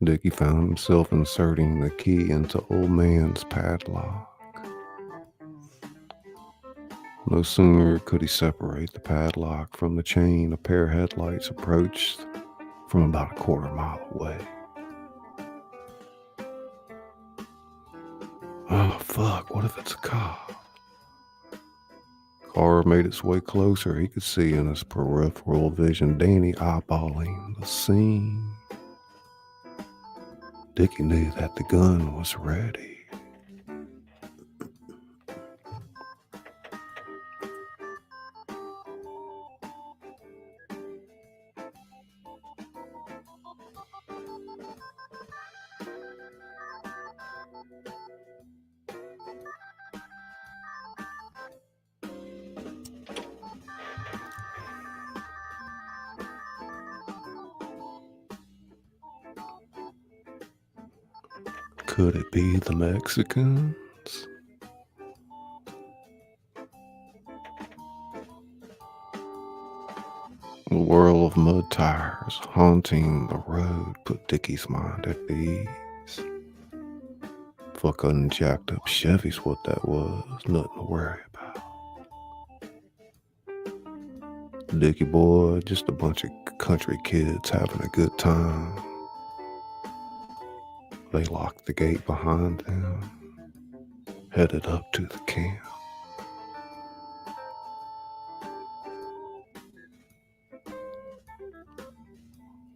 Dickie found himself inserting the key into old man's padlock. No sooner could he separate the padlock from the chain, a pair of headlights approached from about a quarter-mile away. Oh, fuck, what if it's a cop? Car made its way closer. He could see in his peripheral vision Danny eyeballing the scene. Dickie knew that the gun was ready. Could it be the Mexicans? The whirl of mud tires haunting the road put Dickie's mind at ease. Fucking jacked up Chevy's what that was, nothing to worry about. Dickie boy, just a bunch of country kids having a good time. They locked the gate behind them, headed up to the camp.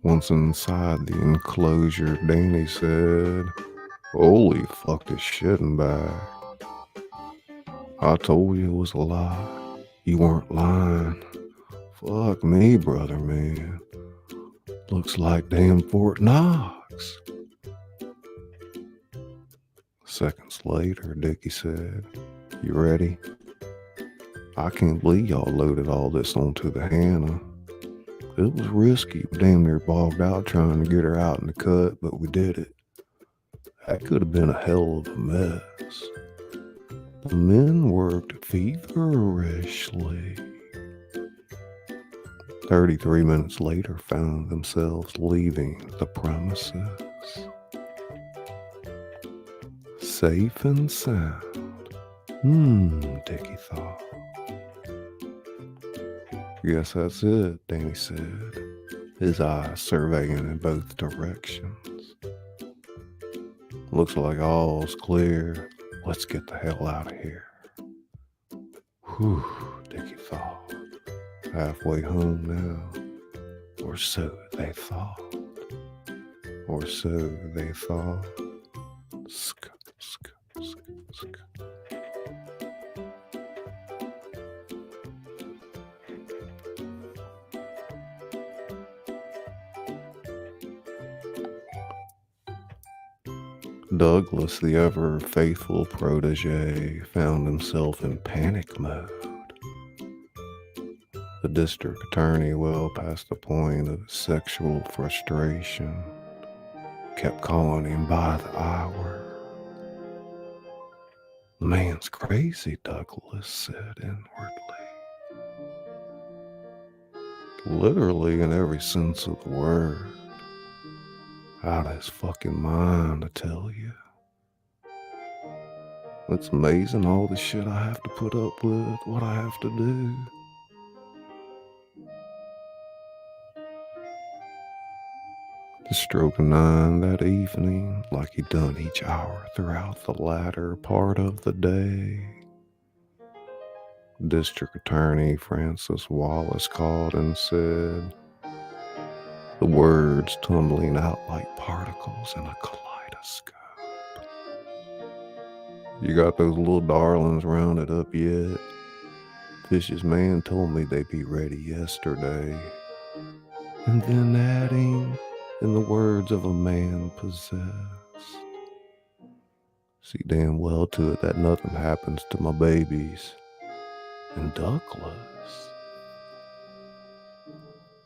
Once inside the enclosure, Danny said, "Holy fuck, this shitting bag. I told you it was a lie. You weren't lying. Fuck me, brother, man. Looks like damn Fort Knox." Seconds later, Dickie said, "You ready? I can't believe y'all loaded all this onto the Hannah. It was risky. We damn near bogged out trying to get her out in the cut, but we did it. That could have been a hell of a mess." The men worked feverishly. 33 minutes later found themselves leaving the premises. Safe and sound. Dickie thought. "Guess that's it," Danny said, his eyes surveying in both directions. "Looks like all's clear. Let's get the hell out of here." Whew, Dickie thought. Halfway home now. Or so they thought. Or so they thought. Sk, sk, sk, sk. Douglas, the ever faithful protege, found himself in panic mode. The district attorney, well past the point of sexual frustration, kept calling him by the hour. "The man's crazy," Douglas said inwardly. Literally in every sense of the word. Out of his fucking mind, I tell you. It's amazing all the shit I have to put up with, what I have to do. The stroke of 9 that evening, like he'd done each hour throughout the latter part of the day. District Attorney Francis Wallace called and said, the words tumbling out like particles in a kaleidoscope. "You got those little darlings rounded up yet? Fish's man told me they'd be ready yesterday." And then adding, in the words of a man possessed, "See damn well to it that nothing happens to my babies." And Douglas,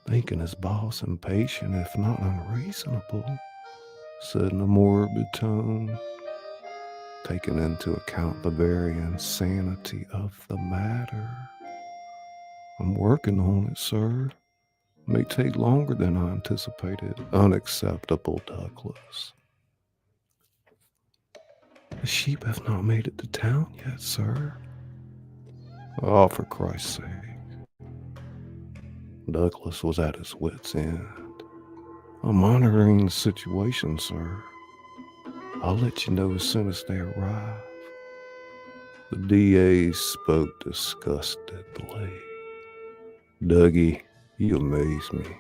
thinking his boss impatient if not unreasonable, said in a morbid tone, taking into account the very insanity of the matter, "I'm working on it, sir. May take longer than I anticipated." "Unacceptable, Douglas. The sheep have not made it to town yet, sir." "Oh, for Christ's sake." Douglas was at his wit's end. "I'm monitoring the situation, sir. I'll let you know as soon as they arrive." The DA spoke disgustedly. "Dougie, you amaze me.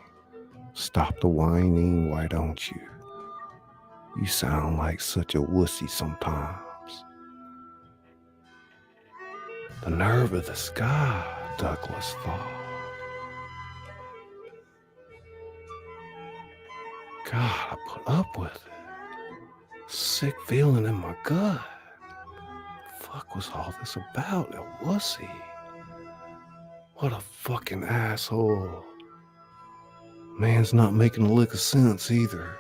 Stop the whining, why don't you? You sound like such a wussy sometimes." The nerve of this guy, Douglas thought. God, I put up with it. Sick feeling in my gut. Fuck was all this about? A wussy. What a fucking asshole. Man's not making a lick of sense either.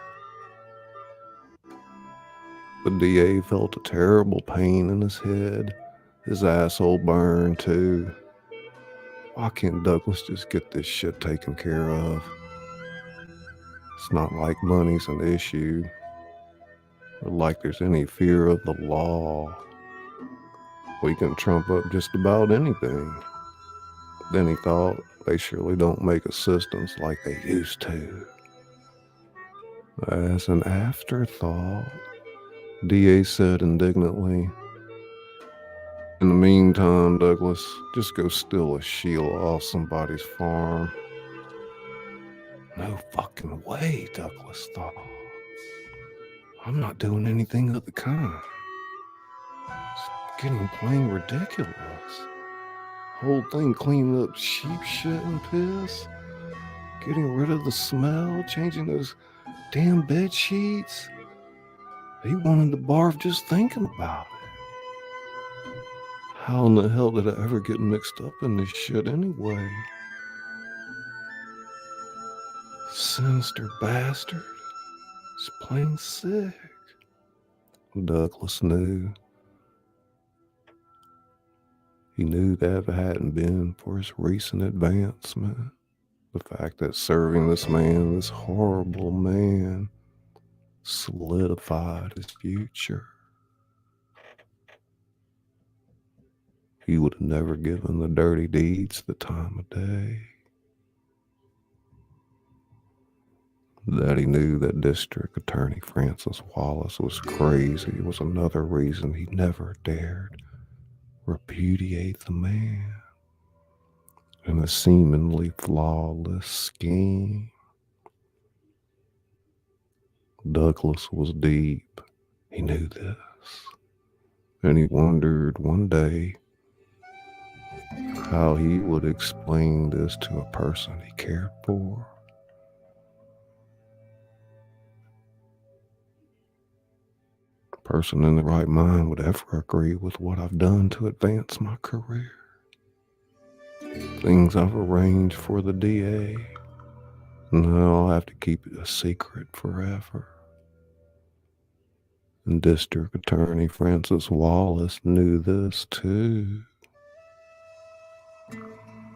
the DA felt a terrible pain in his head. His asshole burned too. Why can't Douglas just get this shit taken care of? It's not like money's an issue, or like there's any fear of the law. We can trump up just about anything. Then he thought, they surely don't make assistants like they used to. As an afterthought, DA said indignantly, in the meantime, Douglas, just go steal a Sheila off somebody's farm. No fucking way, Douglas thought. I'm not doing anything of the kind. It's getting plain ridiculous. Whole thing cleaning up sheep shit and piss, getting rid of the smell, changing those damn bed sheets. He wanted to barf just thinking about it. How in the hell did I ever get mixed up in this shit anyway? Sinister bastard. It's plain sick. Douglas knew. He knew that if it hadn't been for his recent advancement, the fact that serving this man, this horrible man, solidified his future, he would have never given the dirty deeds the time of day. That he knew that District Attorney Francis Wallace was crazy was another reason he never dared repudiate the man in a seemingly flawless scheme. Douglas was deep. He knew this. And he wondered one day how he would explain this to a person he cared for. A person in the right mind would ever agree with what I've done to advance my career. Things I've arranged for the DA. Now I'll have to keep it a secret forever. And District Attorney Francis Wallace knew this too.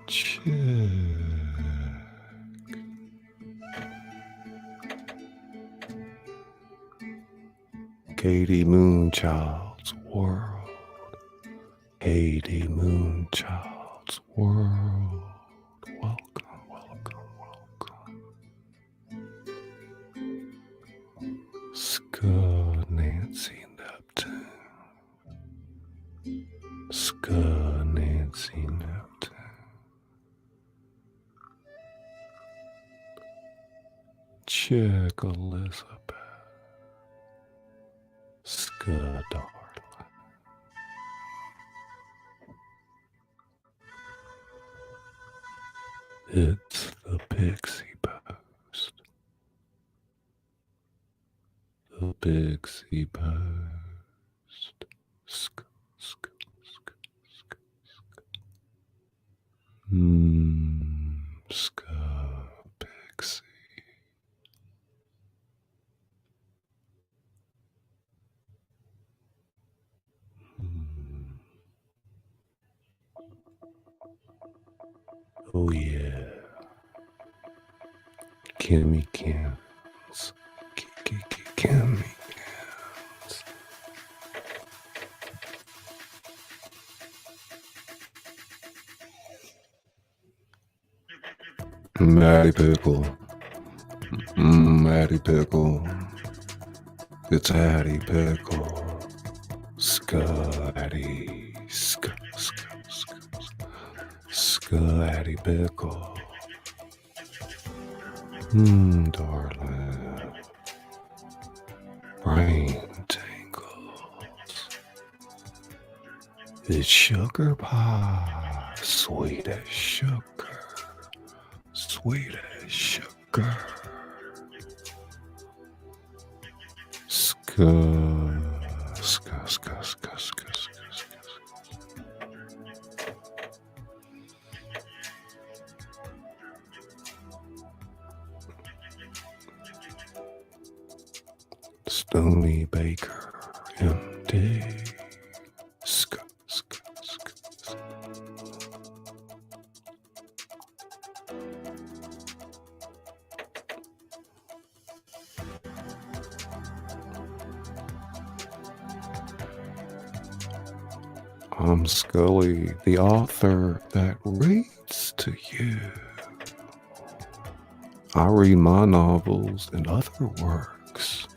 Check. Katie Moonchild's World. Katie Moonchild's World. Welcome, welcome, welcome. Ska Nancy Neptune. Ska Nancy Neptune. Check Elizabeth. Ska darling. It's the Pixie Post. The Pixie Post. Ska, ska, ska, ska, ska. Ska Pixie. Oh yeah. Kimmy Cans. Kimmy Cans. Matty Pickle. Matty Pickle. It's Hattie Pickle. Scotty. Scotty Pickle. Darling. Brain tingles. It's sugar pie. Sweet as sugar. Sweet as sugar. Ska. Stony Baker, day. Ska, ska, ska, ska. I'm Scully, the author that reads to you. I read my novels and other works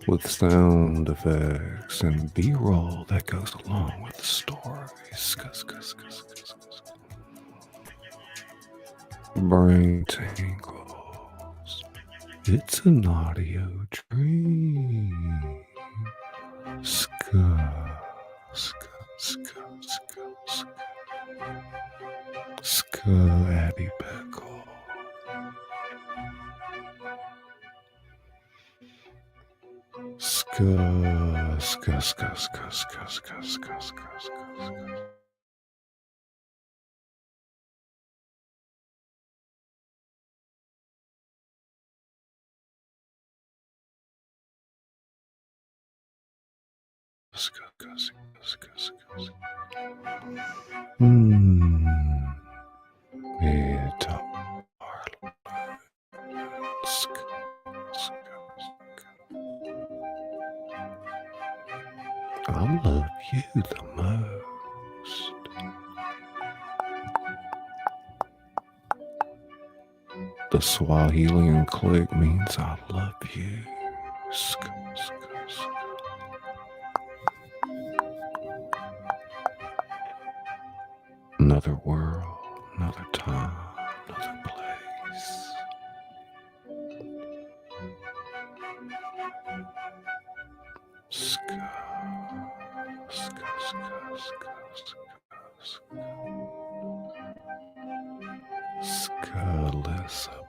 with sound effects and B-roll that goes along with the story. Brain tingles. It's an audio dream. Ska, ska, ska, ska, ska. Ska Abby Pickle. Ska, ska, ska, ska, ska, ska, ska, ska, ska. It's I love you the most. The Swahilian click means I love you. Another world, another time, another place. Ska, ska, ska, ska, ska, ska, Elizabeth.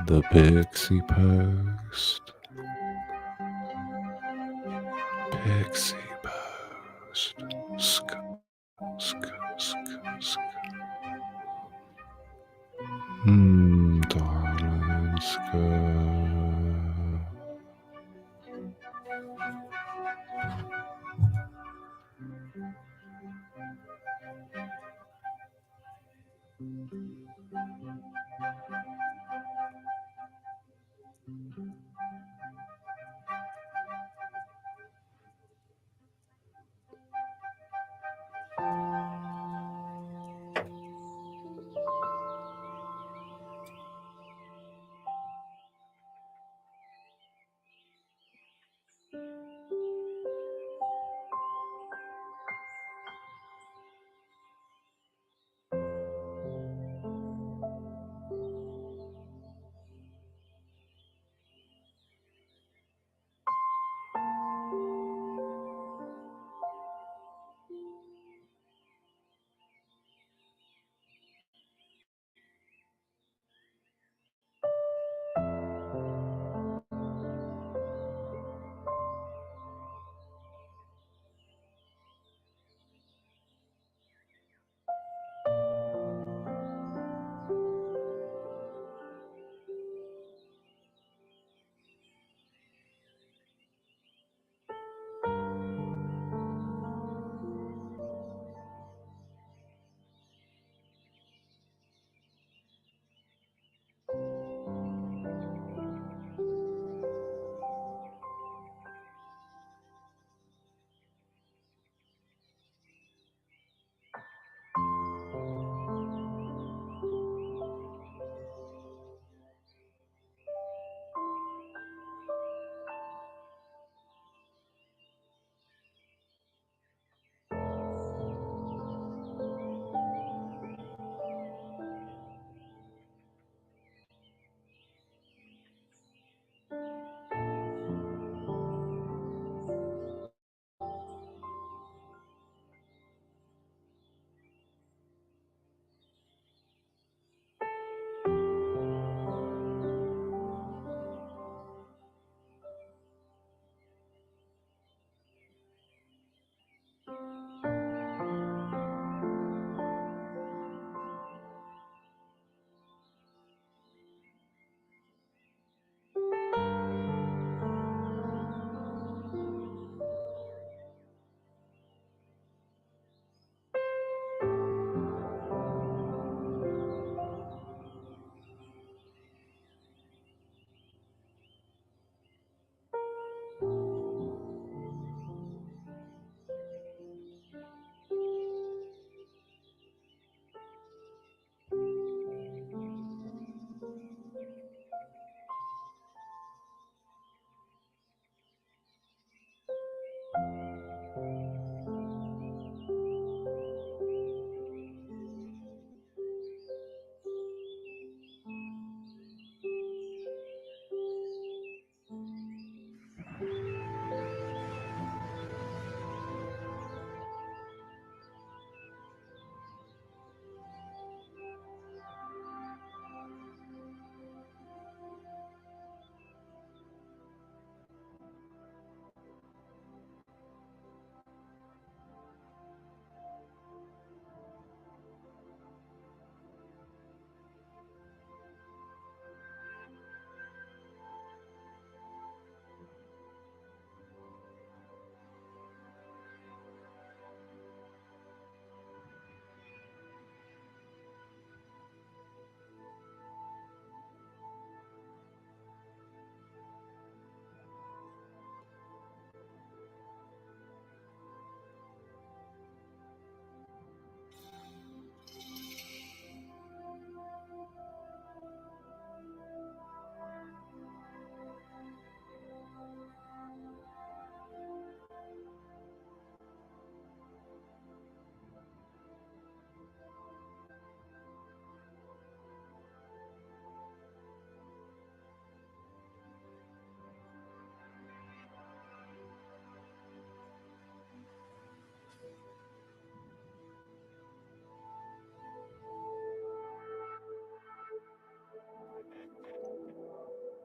The Pixie Post. Pixie Post. Ska, ska, ska, ska. Darling Ska.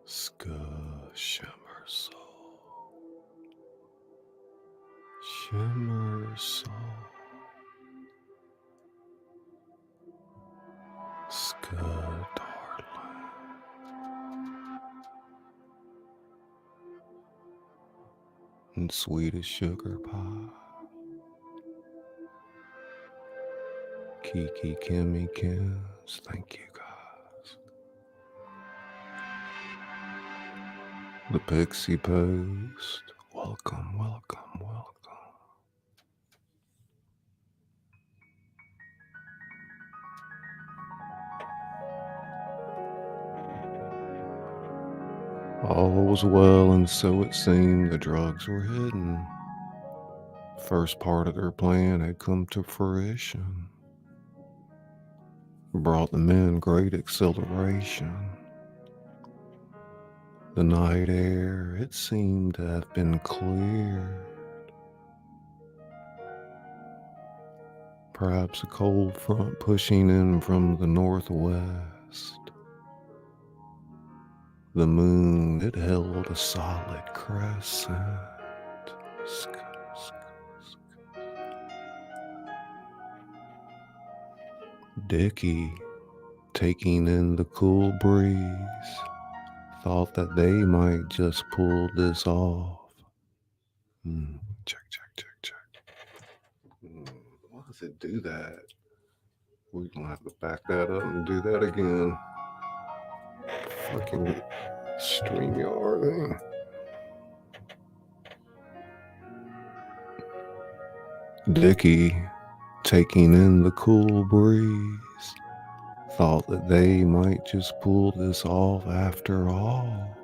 Shimmer soul. Shimmer soul. Darling. And sweet as sugar pie. Kiki, Kimmy, Kims, thank you guys. The Pixie Post, welcome, welcome, welcome. All was well, and so it seemed the drugs were hidden. First part of their plan had come to fruition. Brought the men great exhilaration. The night air, it seemed to have been cleared. Perhaps a cold front pushing in from the northwest. The moon, it held a solid crescent. Dickie, taking in the cool breeze, thought that they might just pull this off. Check. Why does it do that? We're gonna have to back that up and do that again. Fucking StreamYard. Dickie, taking in the cool breeze, thought that they might just pull this off after all.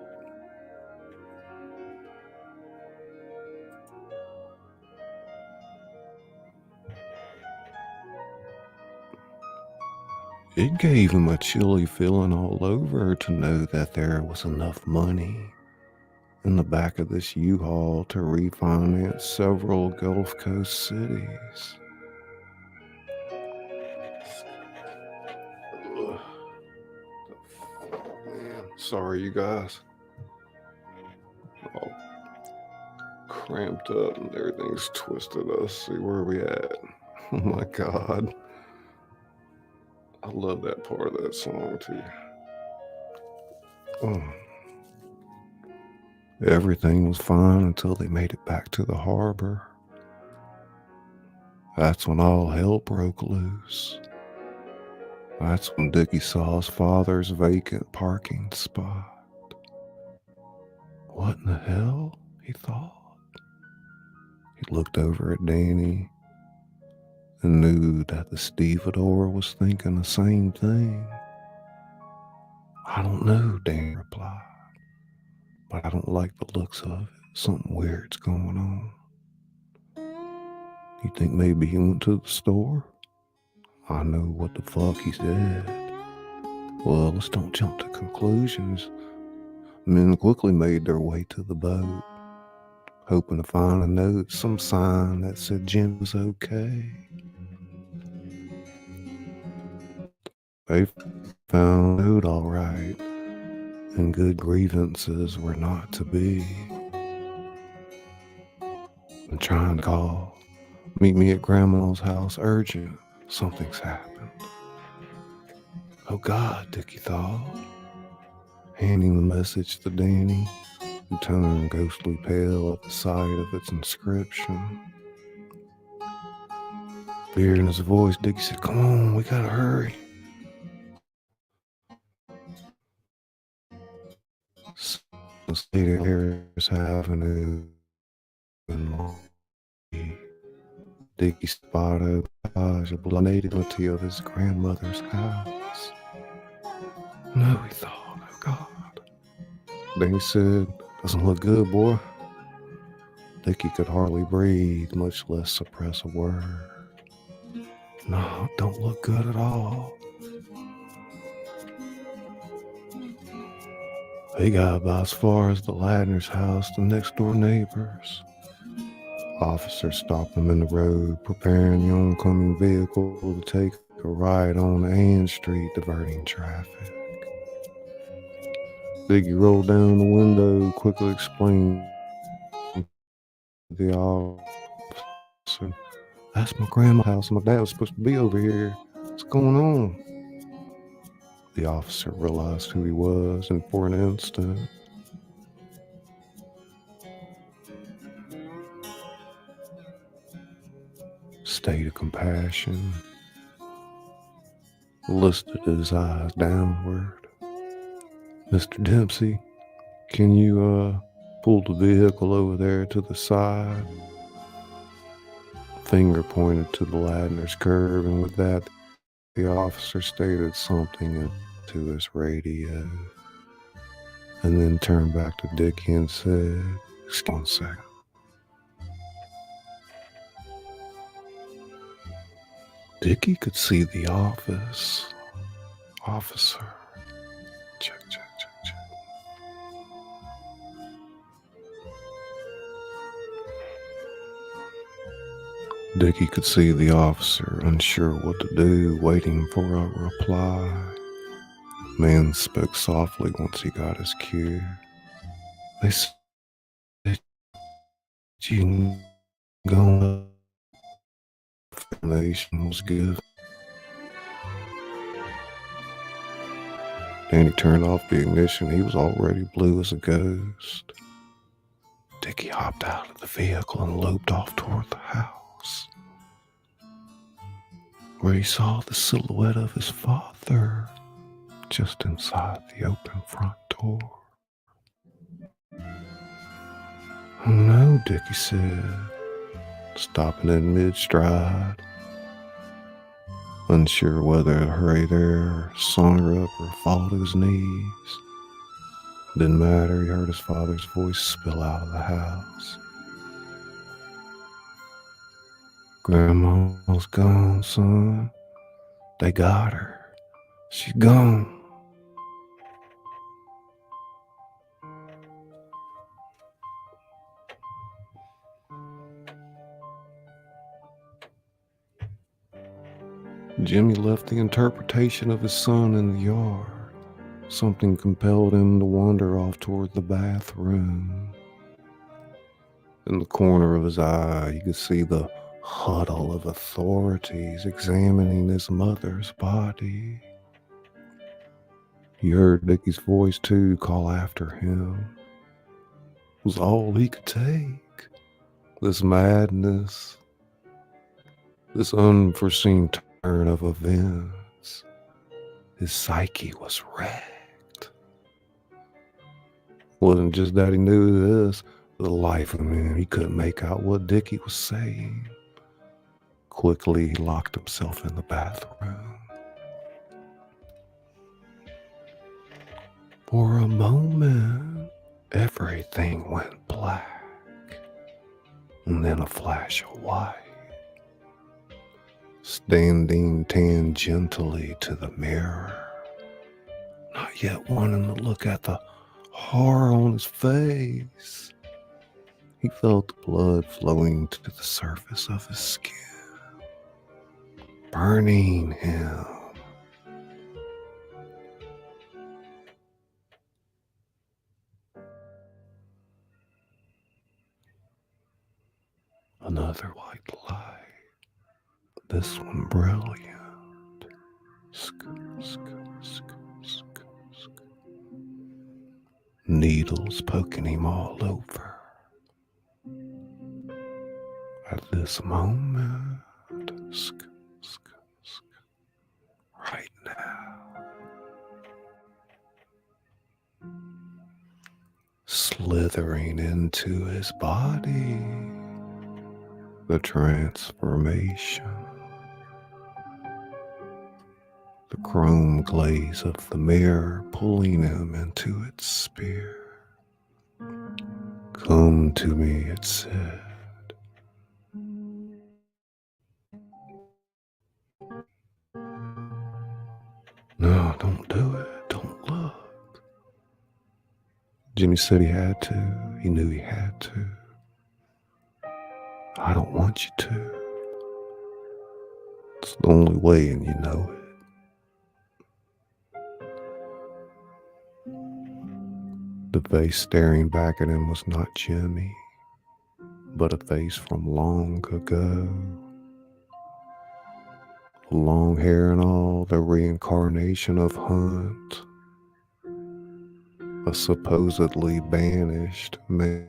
It gave him a chilly feeling all over to know that there was enough money in the back of this U-Haul to refinance several Gulf Coast cities. Man, sorry you guys. All cramped up and everything's twisted. Let's see where we at. Oh my God. I love that part of that song too. Everything was fine until they made it back to the harbor. That's when all hell broke loose. That's when Dickie saw his father's vacant parking spot. What in the hell? He thought. He looked over at Danny and knew that the stevedore was thinking the same thing. I don't know, Danny replied, but I don't like the looks of it. Something weird's going on. You think maybe he went to the store? I know what the fuck he said. Well, let's don't jump to conclusions. Men quickly made their way to the boat, hoping to find a note, some sign that said Jim was okay. They found a note all right, and good grievances were not to be. I'm trying to call. Meet me at Grandma's house, urgent. Something's happened. Oh God, Dickie thought, handing the message to Danny, who turned ghostly pale at the sight of its inscription. Fear in his voice, Dickie said, "Come on, we gotta hurry." Later, Harris Avenue and Dickie spotted a nativity of his grandmother's house. No, he thought, oh God. Danny said, "Doesn't look good, boy." Dickie could hardly breathe, much less suppress a word. No, don't look good at all. They got about as far as the Ladner's house, the next door neighbors. Officers stopped them in the road, preparing the oncoming vehicle to take a ride on Ann Street, diverting traffic. Dickie rolled down the window, quickly explained to the officer, "That's my grandma's house. My dad was supposed to be over here. What's going on?" The officer realized who he was, and for an instant, state of compassion lifted his eyes downward. "Mr. Dempsey, can you pull the vehicle over there to the side?" Finger pointed to the Ladner's curb, and with that, the officer stated something into his radio, and then turned back to Dickie and said, "Excuse me 1 second." Dickie could see the officer. Check. Dickie could see the officer, unsure what to do, waiting for a reply. Man spoke softly once he got his cue. "They said you can go. Information was good." Then he turned off the ignition. He was already blue as a ghost. Dickie hopped out of the vehicle and loped off toward the house, where he saw the silhouette of his father just inside the open front door. "Oh no," Dickie said, stopping in mid-stride, unsure whether to hurry there, saunter up, or fall to his knees. Didn't matter, he heard his father's voice spill out of the house. "Grandma's gone, son. They got her. She's gone." Jimmy left the interpretation of his son in the yard. Something compelled him to wander off toward the bathroom. In the corner of his eye, he could see the huddle of authorities examining his mother's body. He heard Dickie's voice, too, call after him. It was all he could take. This madness, this unforeseen turn of events. His psyche was wrecked. Wasn't just that he knew this. For the life of him, he couldn't make out what Dickie was saying. Quickly, he locked himself in the bathroom. For a moment, everything went black, and then a flash of white. Standing tangentially to the mirror, not yet wanting to look at the horror on his face, he felt the blood flowing to the surface of his skin, burning him. Another white light, this one brilliant. Needles poking him all over. At this moment, right now, slithering into his body, the transformation, the chrome glaze of the mirror pulling him into its sphere. "Come to me," it said. "No, don't do it. Don't look." Jimmy said he had to. He knew he had to. "I don't want you to. It's the only way, and you know it." The face staring back at him was not Jimmy, but a face from long ago. Long hair and all, the reincarnation of Hunt, a supposedly banished man.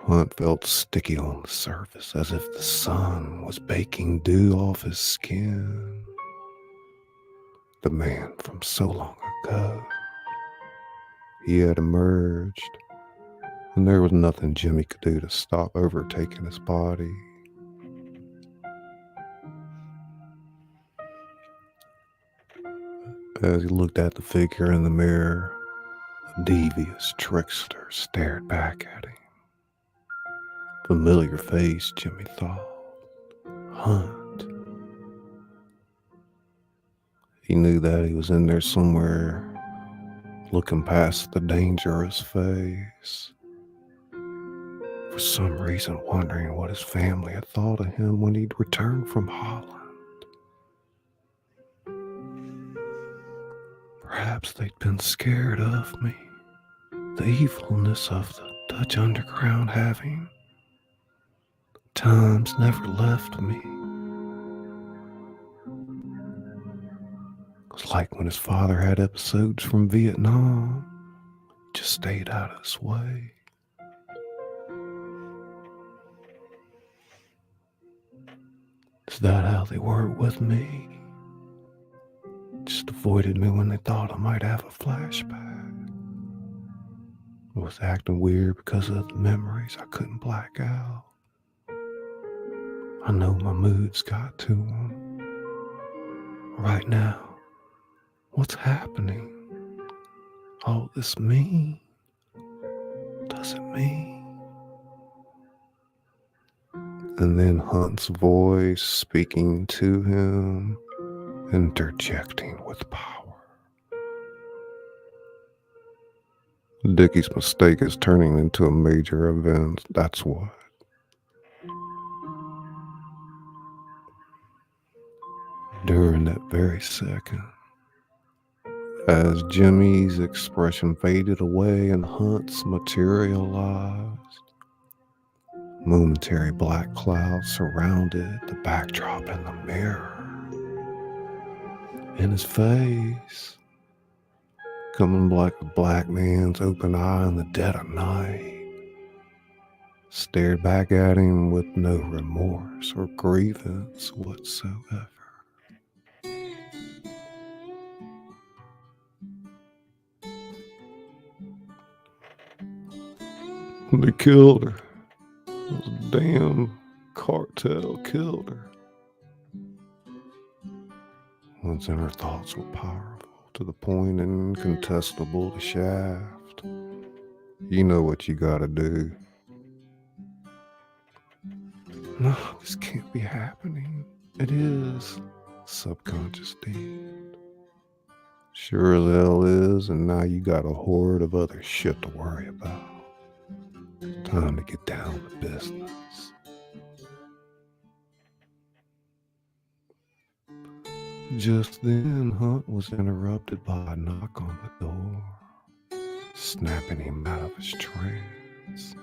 Hunt felt sticky on the surface, as if the sun was baking dew off his skin. The man from so long ago. He had emerged, and there was nothing Jimmy could do to stop overtaking his body. As he looked at the figure in the mirror, a devious trickster stared back at him. Familiar face, Jimmy thought. Hunt. He knew that he was in there somewhere, looking past the dangerous face. For some reason, wondering what his family had thought of him when he'd returned from Holland. Perhaps they'd been scared of me. The evilness of the Dutch underground having times never left me. It was like when his father had episodes from Vietnam, just stayed out of his way. Is that how they were with me? Just avoided me when they thought I might have a flashback. I was acting weird because of the memories I couldn't black out. I know my moods got to them. Right now, what's happening? All this mean? Does it mean? And then Hunt's voice speaking to him, interjecting with power. Dickie's mistake is turning into a major event, that's what. During that very second, as Jimmy's expression faded away and Hunt's materialized, momentary black clouds surrounded the backdrop in the mirror. In his face, coming like a black man's open eye in the dead of night, stared back at him with no remorse or grievance whatsoever. They killed her. Those damn cartel killed her. Once in her thoughts were powerful to the point and incontestable the shaft. You know what you gotta do. No, this can't be happening. It is. Subconscious deed. Sure as hell is, and now you got a horde of other shit to worry about. It's time to get down to business. Just then, Hunt was interrupted by a knock on the door, snapping him out of his trance,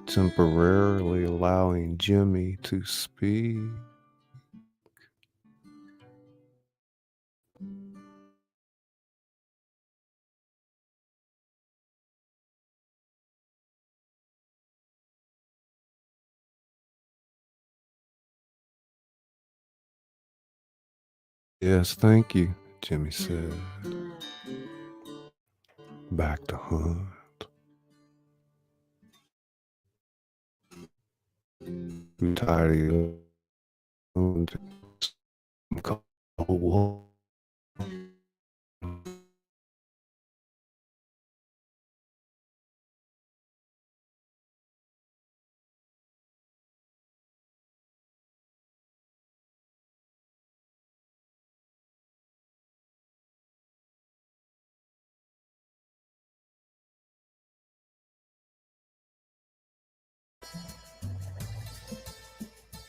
temporarily allowing Jimmy to speak. Yes, thank you, Jimmy said. Back to Hunt. Who tied on to some cold water.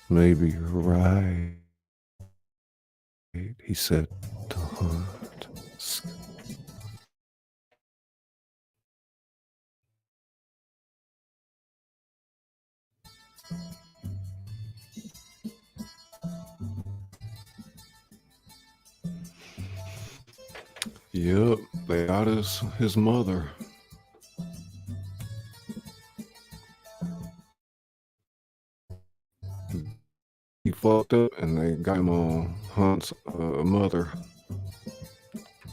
Maybe you're right. he said to hunt. Yep, they got his mother. He fucked up and they got him on Hunt's mother.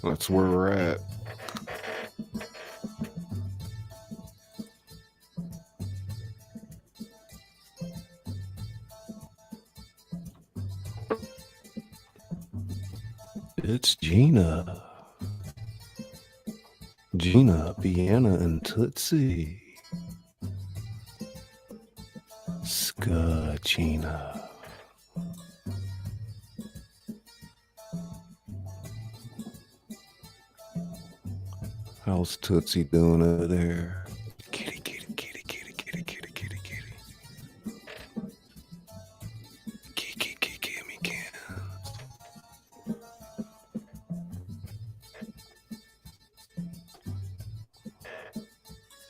That's where we're at. It's Gina. Gina, Vienna, and Tootsie. Gina. How's Tootsie doing over there? Kitty, kitty, kitty, kitty, kitty, kitty, kitty, kitty. Kitty, kitty, kitty, kitty.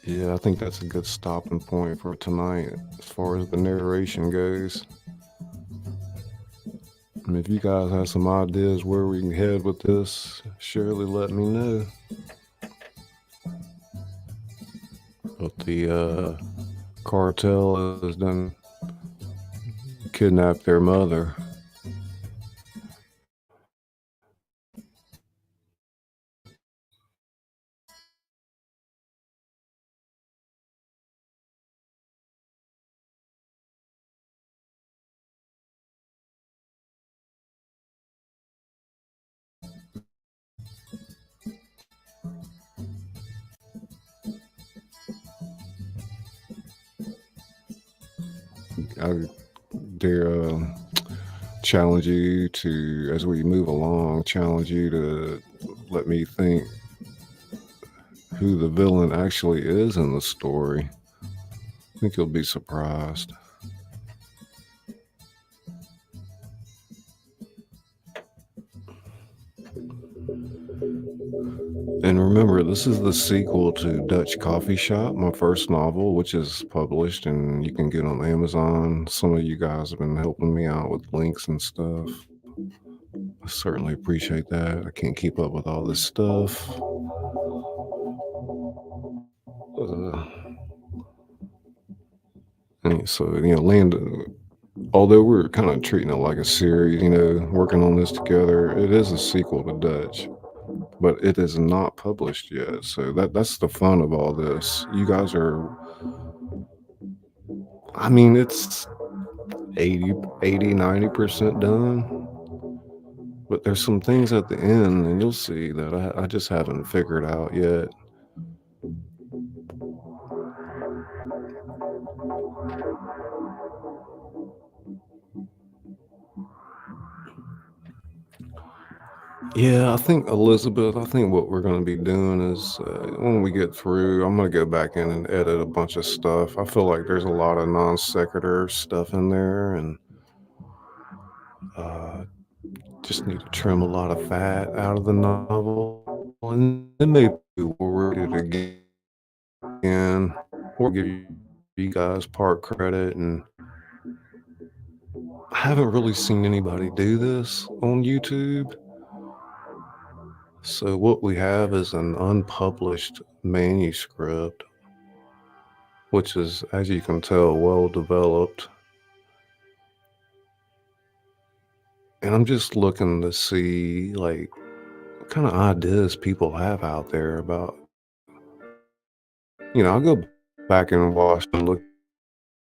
Yeah, I think that's a good stopping point for tonight as far as the narration goes. And if you guys have some ideas where we can head with this, surely let me know. But the cartel has done kidnapped their mother. I dare challenge you to, as we move along, challenge you to let me think who the villain actually is in the story. I think you'll be surprised. And remember, this is the sequel to Dutch Coffee Shop, my first novel, which is published and you can get on Amazon. Some of you guys have been helping me out with links and stuff. I certainly appreciate that. I can't keep up with all this stuff. So, although we're kind of treating it like a series, working on this together, it is a sequel to Dutch, but it is not published yet. So that's the fun of all this. You guys are, it's 90% done, but there's some things at the end, and you'll see that I just haven't figured out yet. Yeah, I think Elizabeth, I think what we're going to be doing is when we get through, I'm going to go back in and edit a bunch of stuff. I feel like there's a lot of non sequitur stuff in there, and just need to trim a lot of fat out of the novel. And then maybe we'll read it again or give you guys part credit. And I haven't really seen anybody do this on YouTube. So what we have is an unpublished manuscript, which is, as you can tell, well developed. And I'm just looking to see what kind of ideas people have out there about, I'll go back and watch and look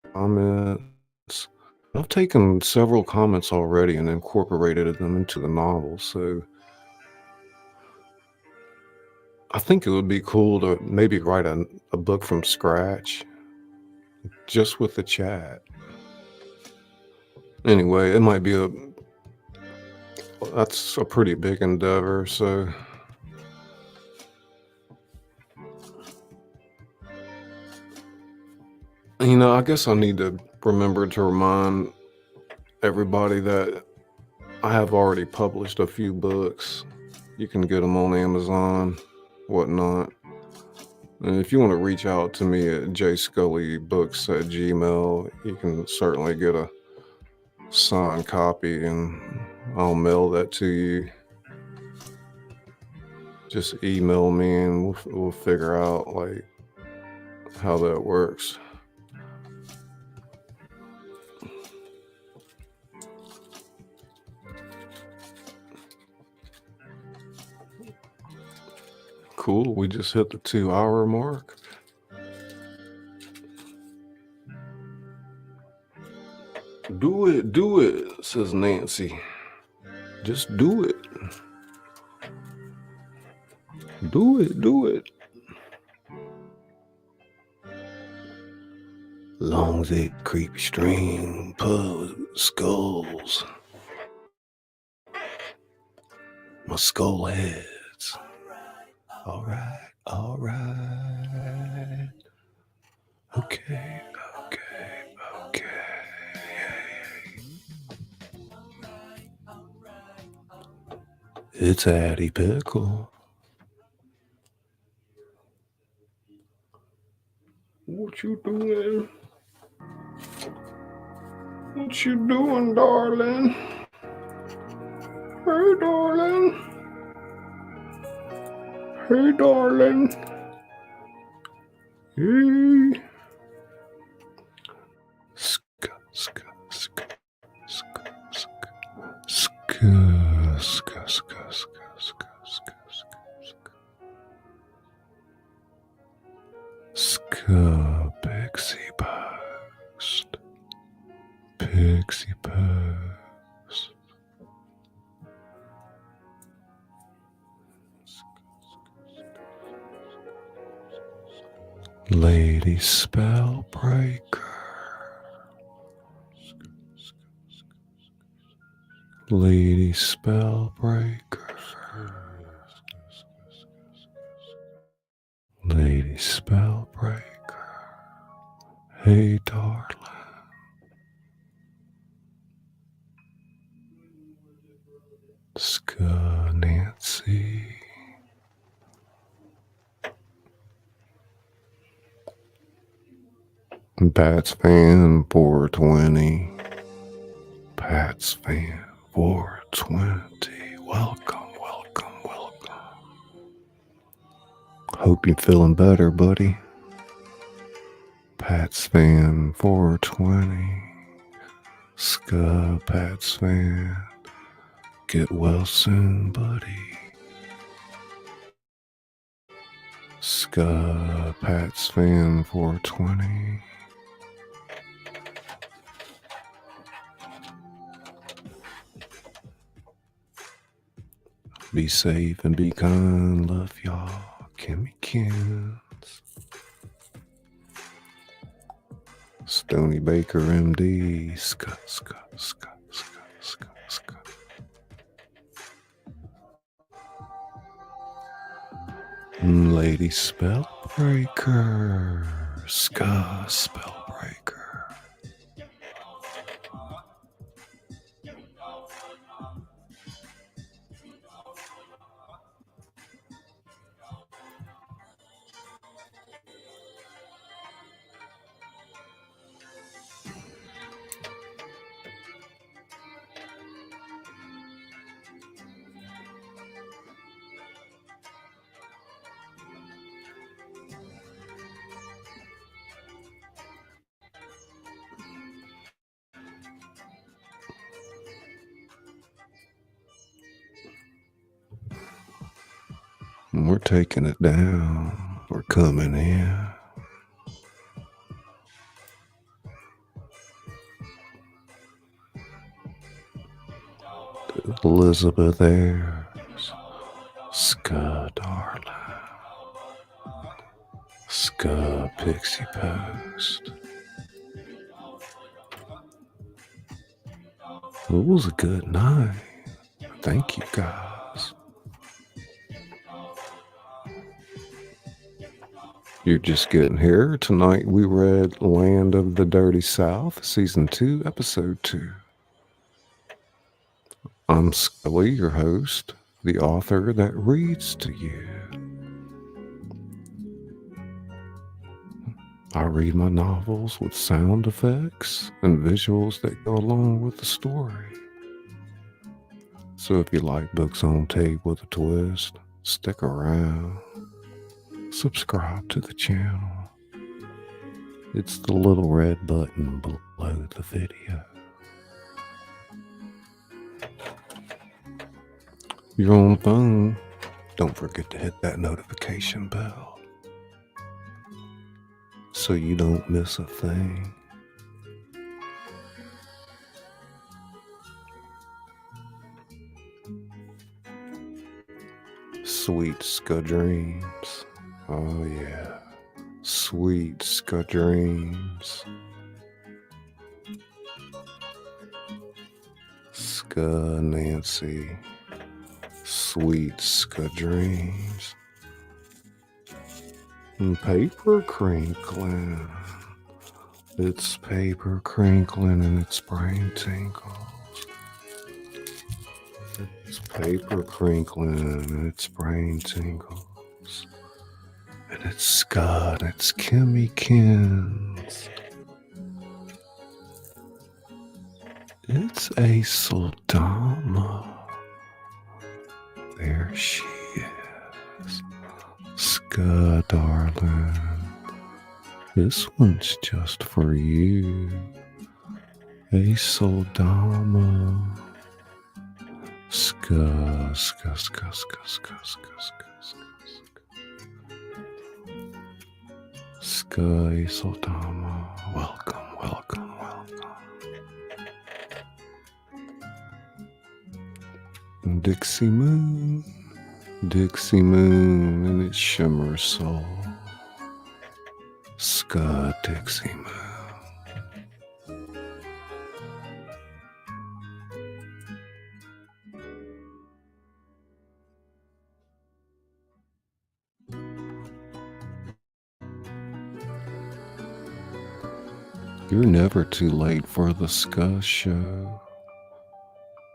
at comments. I've taken several comments already and incorporated them into the novel. So I think it would be cool to maybe write a book from scratch just with the chat. Anyway, it might be that's a pretty big endeavor. So I guess I need to remember to remind everybody that I have already published a few books. You can get them on Amazon, whatnot. And if you want to reach out to me at Jayscullybooks@gmail, you can certainly get a signed copy and I'll mail that to you. Just email me and we'll figure out like how that works. Cool, we just hit the 2-hour mark. Do it, says Nancy. Just do it. Do it. Long as it creepy stream, pub skulls. My skull heads. Alright. Okay. It's Addie Pickle. What you doing? What you doing, darling? Hey, darling. Hey. Pixie Post. Lady Spellbreaker. Lady Spellbreaker. Lady Spellbreaker. Hey, darling. Nancy. Pat's fan 420. Pat's fan 420. Welcome. Hope you're feeling better, buddy. Pat's fan 420. Pat's fan. Get well soon, buddy. Pat's fan 420. Be safe and be kind. Love y'all. Kimmy Kins. Stony Baker MD. Lady Spellbreaker. Spellbreaker. We're taking it down. We're coming in. Elizabeth Ayers. Darling. Pixie Post. It was a good night. Thank you, guys. You're just getting here. Tonight we read Land of the Dirty South, Season 2, Episode 2. I'm Scully, your host, the author that reads to you. I read my novels with sound effects and visuals that go along with the story. So if you like books on tape with a twist, stick around. Subscribe to the channel. It's the little red button below the video. If you're on the phone, don't forget to hit that notification bell so you don't miss a thing. Sweet Dreams. Oh yeah. Sweet Dreams. Nancy. Sweet Dreams. And paper crinkling. It's paper crinkling and it's brain tingles. It's paper crinkling and it's brain tingles. And it's Scott, it's Kimmy Kins. It's Aseldama. There she is. Ska, darling. This one's just for you. Aseldama. Ska, ska, ska, ska, ska, ska, ska, ska. Ska, Aseldama. Welcome, welcome, welcome. Dixie Moon and its shimmer soul. Ska Dixie Moon. You're never too late for the Ska Show.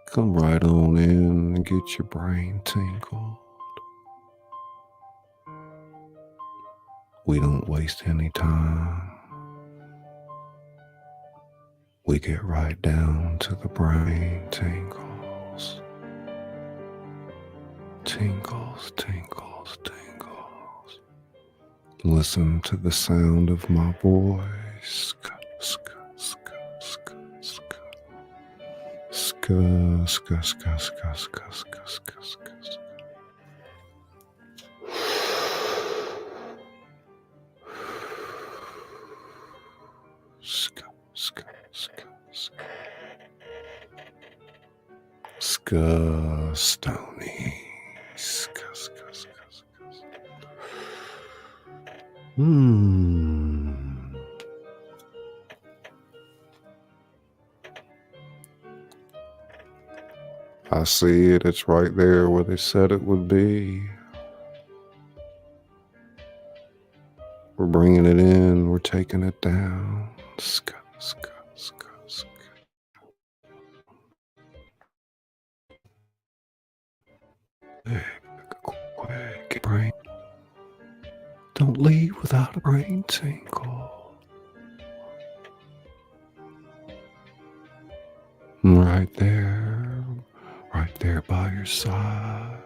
Come right on in and get your brain tingled. We don't waste any time. We get right down to the brain tingles. Tingles, tingles, tingles. Listen to the sound of my voice. Ska, ska, ska, ska, ska. Ska, ska, ska, ska, ska, ska, ska, ska. Ska, ska, ska, ska. Ska, Stony. Ska, ska, ska, ska. I see it. It's right there where they said it would be. We're bringing it in. We're taking it down. Ska, ska, ska, ska. Quick, brain. Don't leave without a brain tingle. Right there by your side.